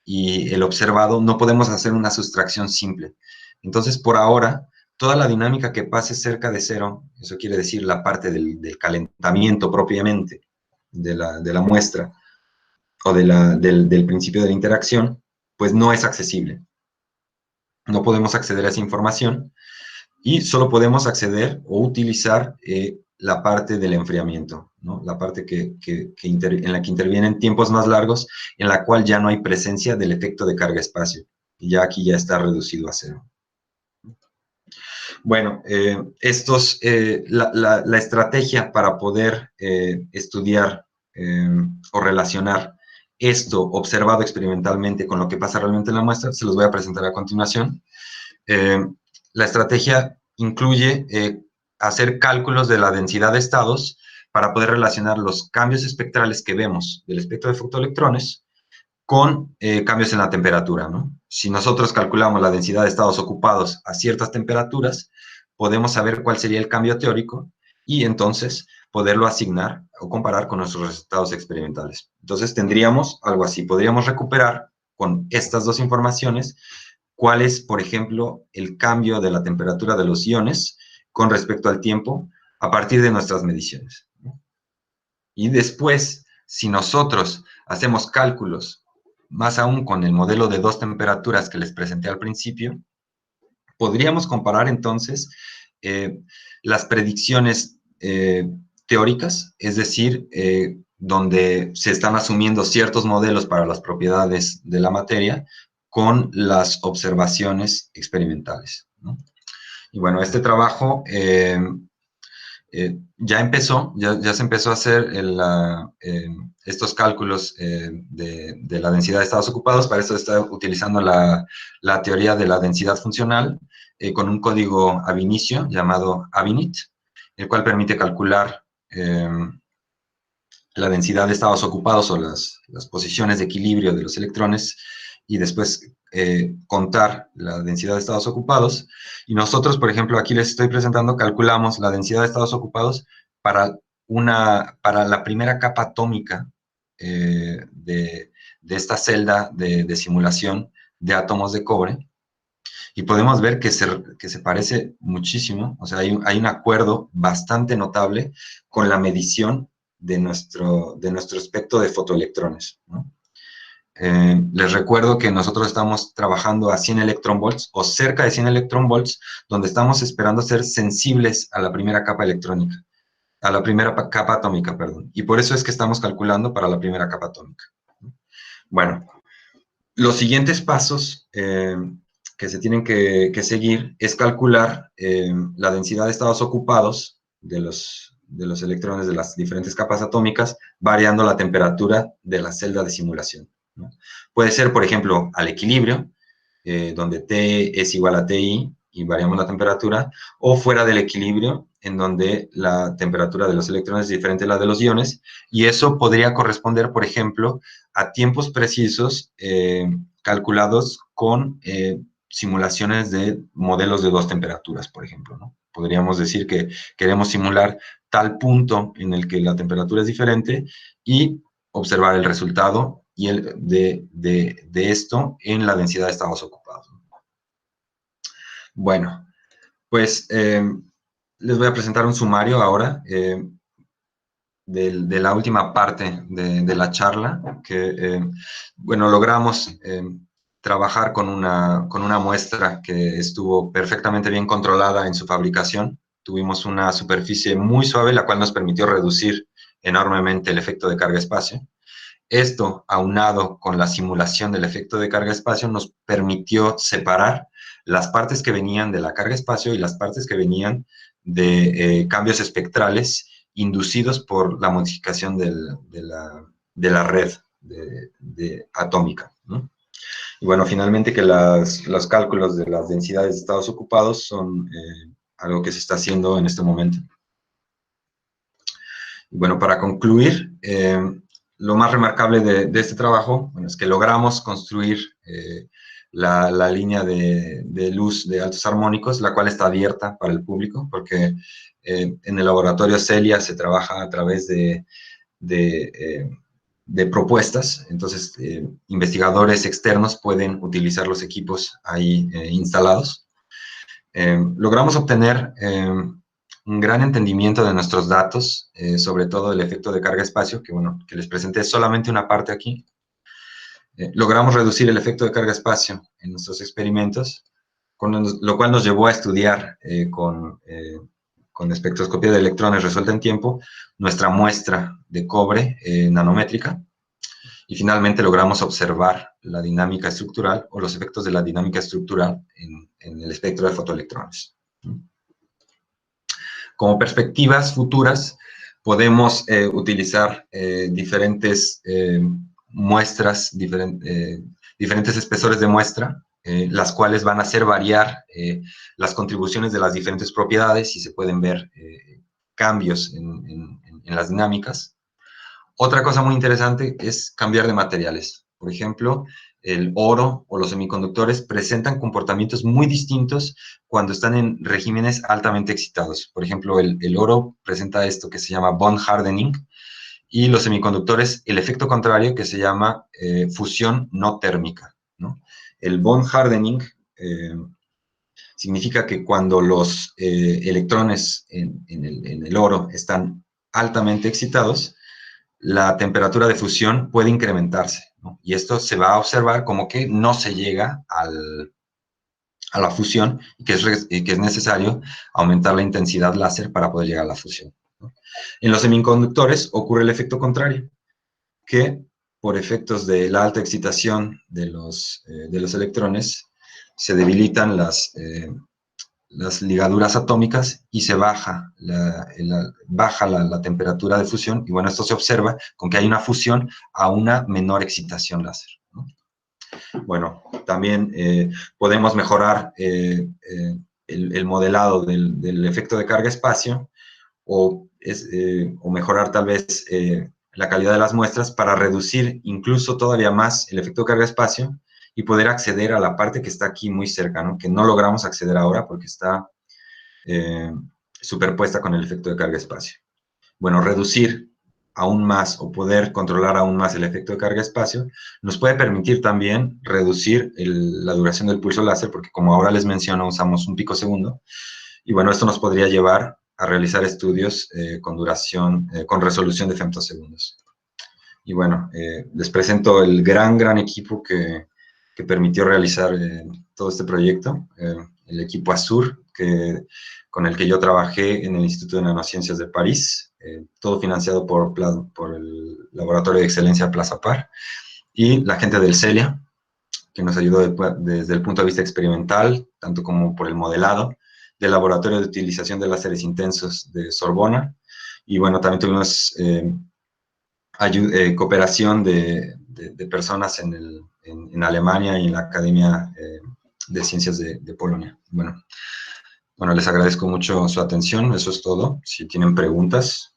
y el observado, no podemos hacer una sustracción simple. Entonces, por ahora, toda la dinámica que pase cerca de cero, eso quiere decir la parte del calentamiento propiamente de la muestra, o del principio de la interacción, pues no es accesible. No podemos acceder a esa información, y solo podemos acceder o utilizar la parte del enfriamiento, ¿no? La parte en la que intervienen tiempos más largos, en la cual ya no hay presencia del efecto de carga-espacio, y ya aquí ya está reducido a cero. Bueno, la estrategia para poder estudiar o relacionar esto observado experimentalmente con lo que pasa realmente en la muestra, se los voy a presentar a continuación. La estrategia incluye hacer cálculos de la densidad de estados para poder relacionar los cambios espectrales que vemos del espectro de fotoelectrones con cambios en la temperatura, ¿no? Si nosotros calculamos la densidad de estados ocupados a ciertas temperaturas, podemos saber cuál sería el cambio teórico y entonces poderlo asignar o comparar con nuestros resultados experimentales. Entonces tendríamos algo así, podríamos recuperar con estas dos informaciones cuál es, por ejemplo, el cambio de la temperatura de los iones con respecto al tiempo a partir de nuestras mediciones, ¿no? Y después, si nosotros hacemos cálculos, más aún con el modelo de dos temperaturas que les presenté al principio, podríamos comparar entonces las predicciones teóricas, es decir, donde se están asumiendo ciertos modelos para las propiedades de la materia con las observaciones experimentales, ¿no? Y bueno, este trabajo ya empezó, ya se empezó a hacer estos cálculos de la densidad de estados ocupados. Para eso está utilizando la teoría de la densidad funcional con un código ab inicio llamado abinit, el cual permite calcular la densidad de estados ocupados o las posiciones de equilibrio de los electrones y después contar la densidad de estados ocupados. Y nosotros, por ejemplo, aquí les estoy presentando, calculamos la densidad de estados ocupados para la primera capa atómica de esta celda de simulación de átomos de cobre. Y podemos ver que se parece muchísimo, o sea, hay un acuerdo bastante notable con la medición de nuestro espectro de fotoelectrones, ¿no? Les recuerdo que nosotros estamos trabajando a 100 electronvolts o cerca de 100 electronvolts, donde estamos esperando ser sensibles a la primera capa electrónica, a la primera capa atómica, perdón. Y por eso es que estamos calculando para la primera capa atómica. Bueno, los siguientes pasos que se tienen que seguir es calcular la densidad de estados ocupados de los electrones de las diferentes capas atómicas, variando la temperatura de la celda de simulación, ¿no? Puede ser, por ejemplo, al equilibrio, donde T es igual a TI y variamos la temperatura, o fuera del equilibrio, en donde la temperatura de los electrones es diferente a la de los iones, y eso podría corresponder, por ejemplo, a tiempos precisos calculados con simulaciones de modelos de dos temperaturas, por ejemplo, ¿no? Podríamos decir que queremos simular tal punto en el que la temperatura es diferente y observar el resultado y de esto en la densidad de estados ocupados. Bueno, pues les voy a presentar un sumario ahora de la última parte de la charla, que, bueno, logramos trabajar con una muestra que estuvo perfectamente bien controlada en su fabricación. Tuvimos una superficie muy suave, la cual nos permitió reducir enormemente el efecto de carga-espacio. Esto, aunado con la simulación del efecto de carga-espacio, nos permitió separar las partes que venían de la carga-espacio y las partes que venían de cambios espectrales inducidos por la modificación de la red atómica, ¿no? Y bueno, finalmente que los cálculos de las densidades de estados ocupados son algo que se está haciendo en este momento. Y bueno, para concluir, lo más remarcable de este trabajo, bueno, es que logramos construir la línea de luz de altos armónicos, la cual está abierta para el público, porque en el laboratorio Celia se trabaja a través de propuestas. Entonces investigadores externos pueden utilizar los equipos ahí instalados. Logramos obtener un gran entendimiento de nuestros datos, sobre todo el efecto de carga-espacio, que bueno, que les presenté solamente una parte aquí. Logramos reducir el efecto de carga-espacio en nuestros experimentos, lo cual nos llevó a estudiar con espectroscopía de electrones resuelta en tiempo nuestra muestra de cobre nanométrica, y finalmente logramos observar la dinámica estructural o los efectos de la dinámica estructural en el espectro de fotoelectrones. Como perspectivas futuras, podemos utilizar diferentes muestras, diferentes espesores de muestra, las cuales van a hacer variar las contribuciones de las diferentes propiedades y se pueden ver cambios en las dinámicas. Otra cosa muy interesante es cambiar de materiales. Por ejemplo, el oro o los semiconductores presentan comportamientos muy distintos cuando están en regímenes altamente excitados. Por ejemplo, el oro presenta esto que se llama bond hardening, y los semiconductores el efecto contrario, que se llama fusión no térmica, ¿no? El bond hardening significa que cuando los electrones en el oro están altamente excitados, la temperatura de fusión puede incrementarse, ¿no? Y esto se va a observar como que no se llega a la fusión y que es necesario aumentar la intensidad láser para poder llegar a la fusión, ¿no? En los semiconductores ocurre el efecto contrario, que por efectos de la alta excitación de los electrones se debilitan las ligaduras atómicas y se baja la temperatura de fusión, y bueno, esto se observa con que hay una fusión a una menor excitación láser, ¿no? Bueno, también podemos mejorar el modelado del efecto de carga-espacio, o mejorar tal vez la calidad de las muestras para reducir incluso todavía más el efecto de carga-espacio y poder acceder a la parte que está aquí muy cerca, ¿no? Que no logramos acceder ahora porque está superpuesta con el efecto de carga-espacio. Bueno, reducir aún más o poder controlar aún más el efecto de carga-espacio nos puede permitir también reducir la duración del pulso láser, porque como ahora les menciono, usamos un picosegundo, y bueno, esto nos podría llevar a realizar estudios con resolución de femtosegundos. Y bueno, les presento el gran equipo que permitió realizar todo este proyecto, el equipo Azur, con el que yo trabajé en el Instituto de Nanociencias de París, todo financiado por el Laboratorio de Excelencia Plaza Par, y la gente del CELIA, que nos ayudó desde el punto de vista experimental, tanto como por el modelado, del Laboratorio de Utilización de Láseres Intensos de Sorbona, y bueno, también tuvimos cooperación de personas en Alemania y en la Academia de Ciencias de Polonia. Bueno, les agradezco mucho su atención, eso es todo. Si tienen preguntas.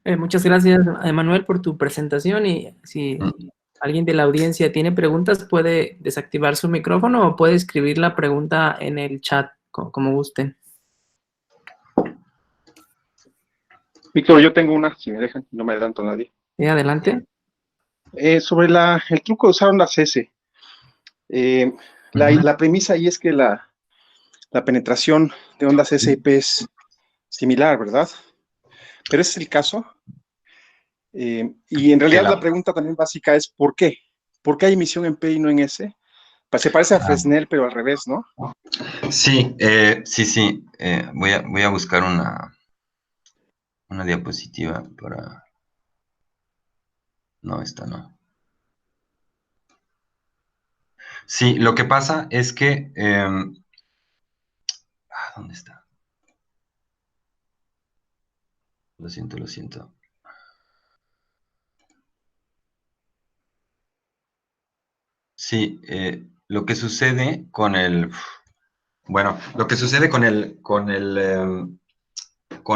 Muchas gracias, Emanuel, por tu presentación, y si alguien de la audiencia tiene preguntas, puede desactivar su micrófono o puede escribir la pregunta en el chat, como gusten. Víctor, yo tengo una, si me dejan, no me adelanto a nadie. Adelante. Sobre el truco de usar ondas S. La premisa ahí es que la penetración de ondas S y P es similar, ¿verdad? Pero ese es el caso. Y en realidad la pregunta también básica es ¿por qué? ¿Por qué hay emisión en P y no en S? Se parece a Fresnel, pero al revés, ¿no? Sí, sí. Voy a buscar una diapositiva para... No, esta no. Sí, lo que pasa es que... ¿dónde está? Lo siento. Sí, lo que sucede con el... Bueno, lo que sucede con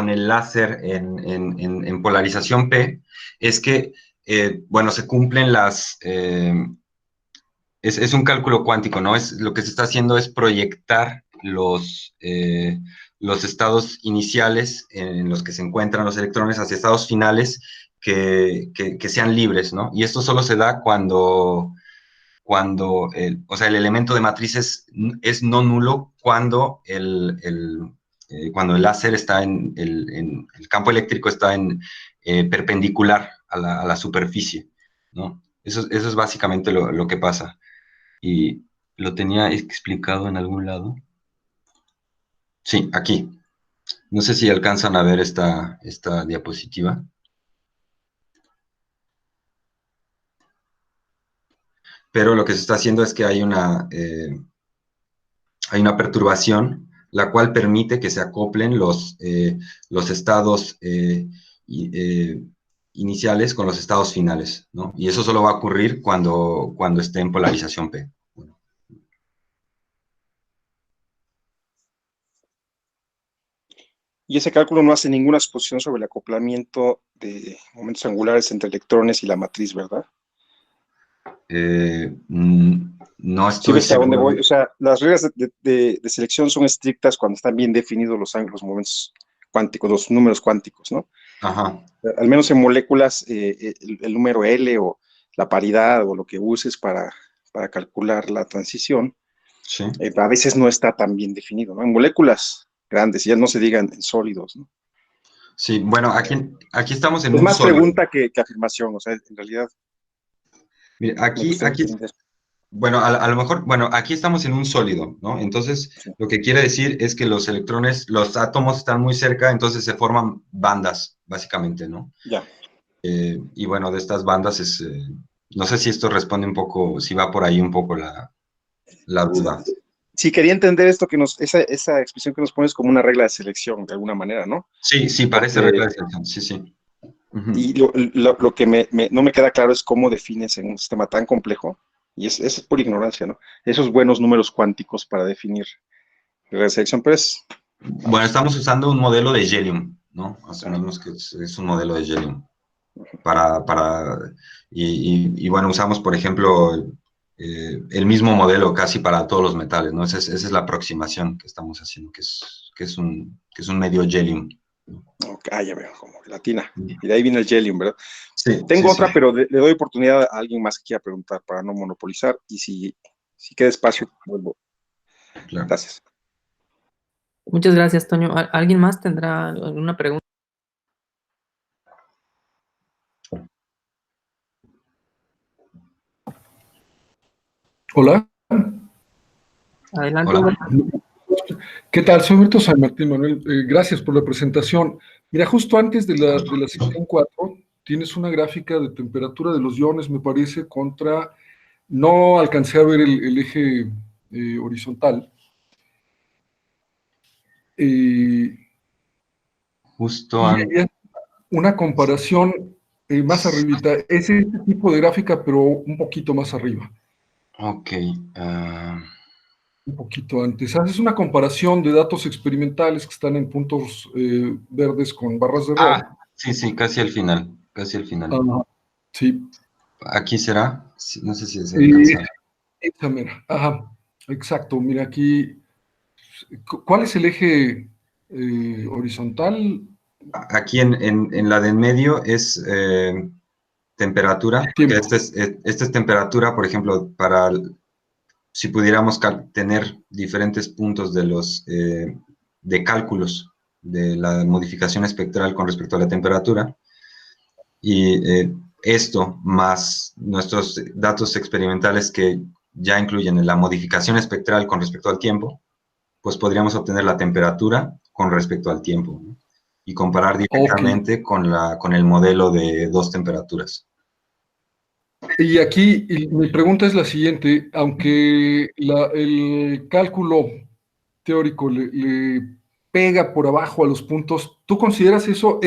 el láser en polarización P es que, se cumplen es un cálculo cuántico, ¿no? Lo que se está haciendo es proyectar los estados iniciales en los que se encuentran los electrones hacia estados finales que sean libres, ¿no? Y esto solo se da cuando el elemento de matriz es no nulo cuando cuando el láser está el campo eléctrico está perpendicular a la superficie, ¿no? Eso es básicamente lo que pasa. Y lo tenía explicado en algún lado. Sí, aquí. No sé si alcanzan a ver esta diapositiva. Pero lo que se está haciendo es que hay una perturbación la cual permite que se acoplen los estados iniciales con los estados finales, ¿no? Y eso solo va a ocurrir cuando esté en polarización P. Y ese cálculo no hace ninguna exposición sobre el acoplamiento de momentos angulares entre electrones y la matriz, ¿verdad? No ¿Sí estoy ves a dónde seguro. voy? O sea, las reglas de selección son estrictas cuando están bien definidos los momentos cuánticos, los números cuánticos, ¿no? Ajá. Al menos en moléculas, el número L o la paridad o lo que uses para calcular la transición, Sí. a veces no está tan bien definido, ¿no? En moléculas grandes, ya no se digan en sólidos, ¿no? Sí, bueno, aquí estamos en Es un más sólido. pregunta que afirmación, o sea, en realidad Mire, me gustaría entender. bueno, a lo mejor, bueno, aquí estamos en un sólido, ¿no? Entonces, Sí. lo que quiere decir es que los electrones, los átomos están muy cerca, entonces se forman bandas, básicamente, ¿no? Ya. Y bueno, de estas bandas no sé si esto responde un poco, si va por ahí un poco la duda. Sí, quería entender esto esa expresión que nos pones como una regla de selección, de alguna manera, ¿no? Sí, sí, parece Porque, regla de selección, sí, sí. Ujú. y lo que no me queda claro es cómo defines en un sistema tan complejo, y es por ignorancia, ¿no? Esos buenos números cuánticos para definir regla de selección, pero Bueno, vamos, estamos usando un modelo de Jellium, ¿no? ah, Asumimos que es un modelo de Jellium. Y bueno, usamos, por ejemplo, el mismo modelo casi para todos los metales, ¿no? Esa es la aproximación que estamos haciendo, que es un medio Jellium. ya veo, como latina. Y de ahí viene el Jellium, ¿verdad? Sí, sí, Tengo sí, otra, pero le doy oportunidad a alguien más que quiera preguntar para no monopolizar, y si queda espacio, vuelvo. claro. Gracias. Muchas gracias, Toño. ¿Alguien más tendrá alguna pregunta? Hola, Adelante, Hola. Humberto. ¿qué tal? Soy Humberto San Martín, Manuel. Gracias por la presentación. Mira, justo antes de la sección 4, tienes una gráfica de temperatura de los iones, me parece, no alcancé a ver el eje horizontal. Eh, Justo y antes. había una comparación más arribita. Es este tipo de gráfica, pero un poquito más arriba, Ok. un poquito antes. Haces una comparación de datos experimentales que están en puntos verdes con barras de error. Sí, sí, casi al final. Casi al final. Ah, sí. ¿Aquí será? Sí, no sé si se Eh, alcanza. esa mera. Ajá, exacto. Mira aquí, ¿cuál es el eje horizontal? Aquí en la de en medio es temperatura, porque Tiempo. esta es temperatura, por ejemplo, si pudiéramos tener diferentes puntos de cálculos de la modificación espectral con respecto a la temperatura, y esto más nuestros datos experimentales que ya incluyen la modificación espectral con respecto al tiempo, pues podríamos obtener la temperatura con respecto al tiempo, ¿no? Y comparar Ok. directamente con el modelo de dos temperaturas. Y aquí mi pregunta es la siguiente. Aunque el cálculo teórico le pega por abajo a los puntos, ¿tú consideras eso?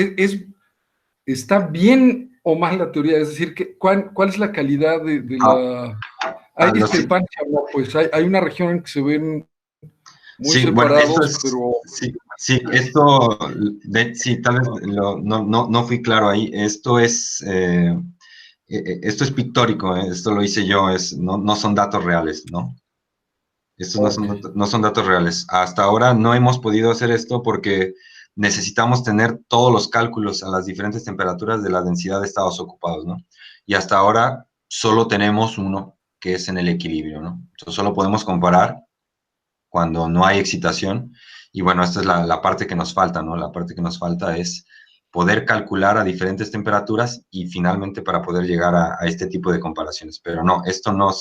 ¿Está bien o mal la teoría? Es decir, ¿cuál es la calidad de Ah, la... Hay sí, discrepancia, ¿no? Pues hay una región en que se ven muy sí, bueno, esto separados, es, pero... sí, sí, tal vez no fui claro ahí. Esto es pictórico, esto lo hice yo, no son datos reales, ¿no? Estos Ok. no son datos reales. Hasta ahora no hemos podido hacer esto porque necesitamos tener todos los cálculos a las diferentes temperaturas de la densidad de estados ocupados, ¿no? Y hasta ahora solo tenemos uno, que es en el equilibrio, ¿no? Entonces solo podemos comparar cuando no hay excitación. Y bueno, esta es la parte que nos falta, ¿no? La parte que nos falta es poder calcular a diferentes temperaturas y finalmente para poder llegar a este tipo de comparaciones. Pero no, esto no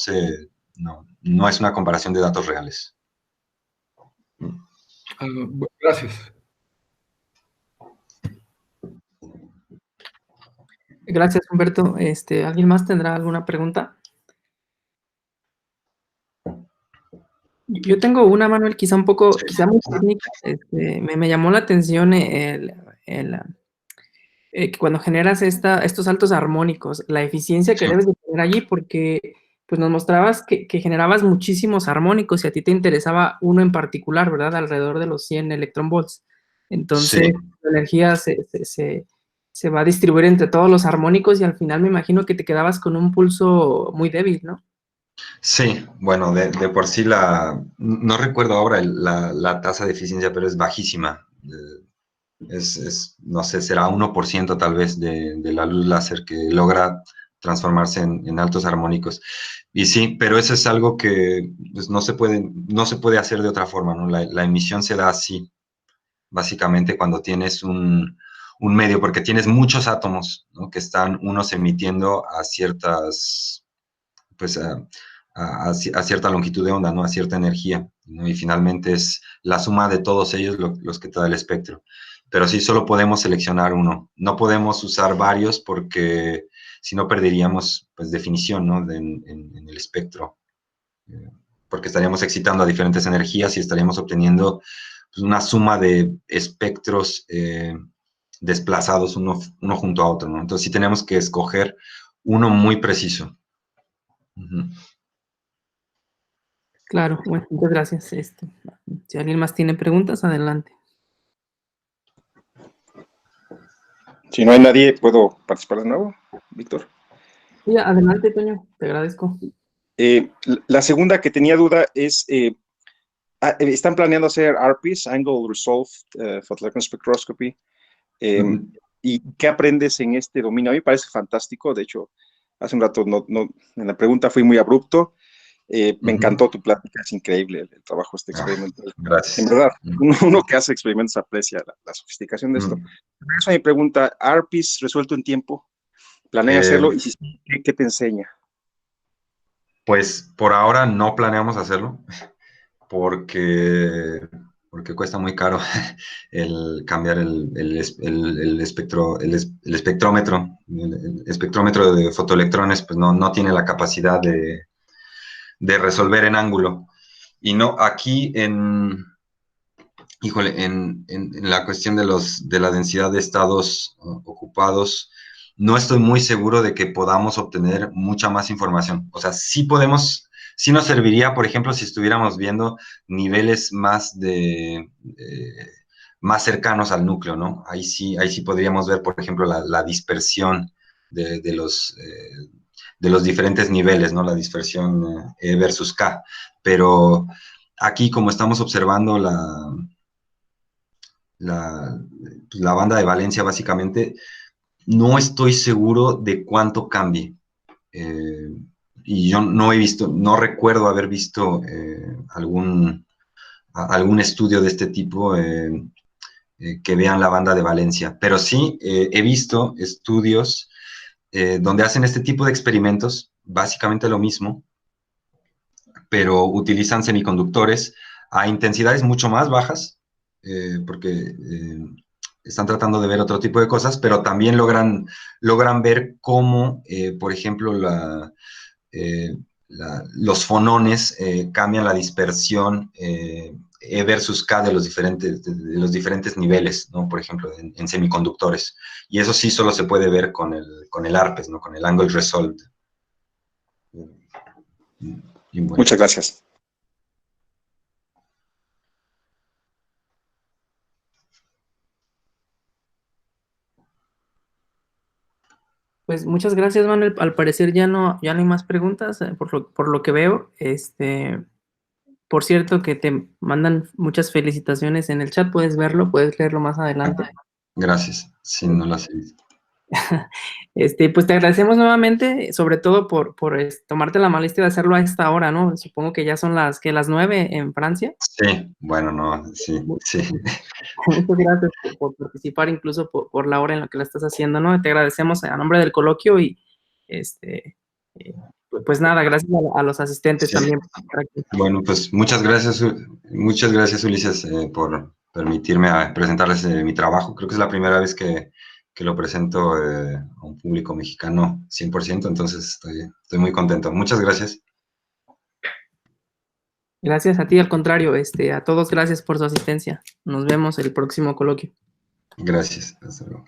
es una comparación de datos reales. Gracias. Gracias, Humberto. ¿Alguien más tendrá alguna pregunta? Yo tengo una, Manuel, quizá un poco, quizá muy técnica. Me llamó la atención que cuando generas estos saltos armónicos, la eficiencia que Sí. debes de tener allí, porque pues nos mostrabas que generabas muchísimos armónicos y a ti te interesaba uno en particular, ¿verdad? Alrededor de los 100 electronvolts. Entonces, Sí. la energía se va a distribuir entre todos los armónicos y al final me imagino que te quedabas con un pulso muy débil, ¿no? Sí, bueno, de por sí no recuerdo ahora la tasa de eficiencia, pero es bajísima. No sé, será 1% tal vez de la luz láser que logra transformarse en altos armónicos. Y sí, pero eso es algo que pues, no se puede hacer de otra forma, ¿no? La emisión se da así, básicamente cuando tienes un medio, porque tienes muchos átomos, ¿no? Que están unos emitiendo a ciertas, pues a cierta longitud de onda, ¿no? A cierta energía, ¿no? Y finalmente es la suma de todos ellos los que te da el espectro. Pero sí, solo podemos seleccionar uno. No podemos usar varios porque si no perderíamos, pues, definición, ¿no? En el espectro. Porque estaríamos excitando a diferentes energías y estaríamos obteniendo pues, una suma de espectros desplazados uno junto a otro, ¿no? Entonces sí tenemos que escoger uno muy preciso. Uh-huh. Claro, bueno, muchas gracias. Si alguien más tiene preguntas, adelante. Si no hay nadie, ¿puedo participar de nuevo, Víctor? Sí, adelante, Toño, te agradezco. La segunda que tenía duda es, están planeando hacer ARPIS, Angle Resolved Photoelectron Spectroscopy. Uh-huh. ¿Y qué aprendes en este dominio? A mí me parece fantástico. De hecho, hace un rato en la pregunta fui muy abrupto. Me encantó tu plática, es increíble el trabajo experimental. Gracias. En verdad, uno que hace experimentos aprecia la sofisticación de esto. Esa es mi pregunta. ¿ARPIS resuelto en tiempo? ¿Planean hacerlo? Y si sí, ¿qué te enseña? Pues por ahora no planeamos hacerlo porque cuesta muy caro el cambiar el espectrómetro. El espectrómetro de fotoelectrones pues no tiene la capacidad de resolver en ángulo. Y no, aquí en la cuestión de la densidad de estados ocupados, no estoy muy seguro de que podamos obtener mucha más información. O sea, sí nos serviría, por ejemplo, si estuviéramos viendo niveles más más cercanos al núcleo, ¿no? Ahí sí podríamos ver, por ejemplo, la dispersión de los diferentes niveles, ¿no? La dispersión E versus K. Pero aquí, como estamos observando la banda de valencia, básicamente, no estoy seguro de cuánto cambie. Y yo no recuerdo haber visto algún estudio de este tipo que vean la banda de valencia. Pero sí he visto estudios donde hacen este tipo de experimentos, básicamente lo mismo, pero utilizan semiconductores a intensidades mucho más bajas, porque están tratando de ver otro tipo de cosas, pero también logran ver cómo, por ejemplo, los fonones cambian la dispersión E versus K de los diferentes niveles, ¿no? Por ejemplo, en semiconductores. Y eso sí solo se puede ver con el ARPES, ¿no? Con el Angle Resolved. Bueno. Muchas gracias. Pues muchas gracias, Manuel. Al parecer ya no hay más preguntas, por lo que veo. Por cierto, que te mandan muchas felicitaciones en el chat, puedes verlo, puedes leerlo más adelante. Gracias, sí, no las he visto. Pues te agradecemos nuevamente, sobre todo por tomarte la molestia de hacerlo a esta hora, ¿no? Supongo que ya son las 9 en Francia. Sí, bueno, no, sí. Muchas gracias por participar, incluso por la hora en la que la estás haciendo, ¿no? Te agradecemos a nombre del coloquio y, pues nada, gracias a los asistentes también. Bueno, pues muchas gracias, Ulises, por permitirme presentarles mi trabajo. Creo que es la primera vez que lo presento a un público mexicano 100%, entonces estoy muy contento. Muchas gracias. Gracias a ti, al contrario, a todos gracias por su asistencia. Nos vemos el próximo coloquio. Gracias. Hasta luego.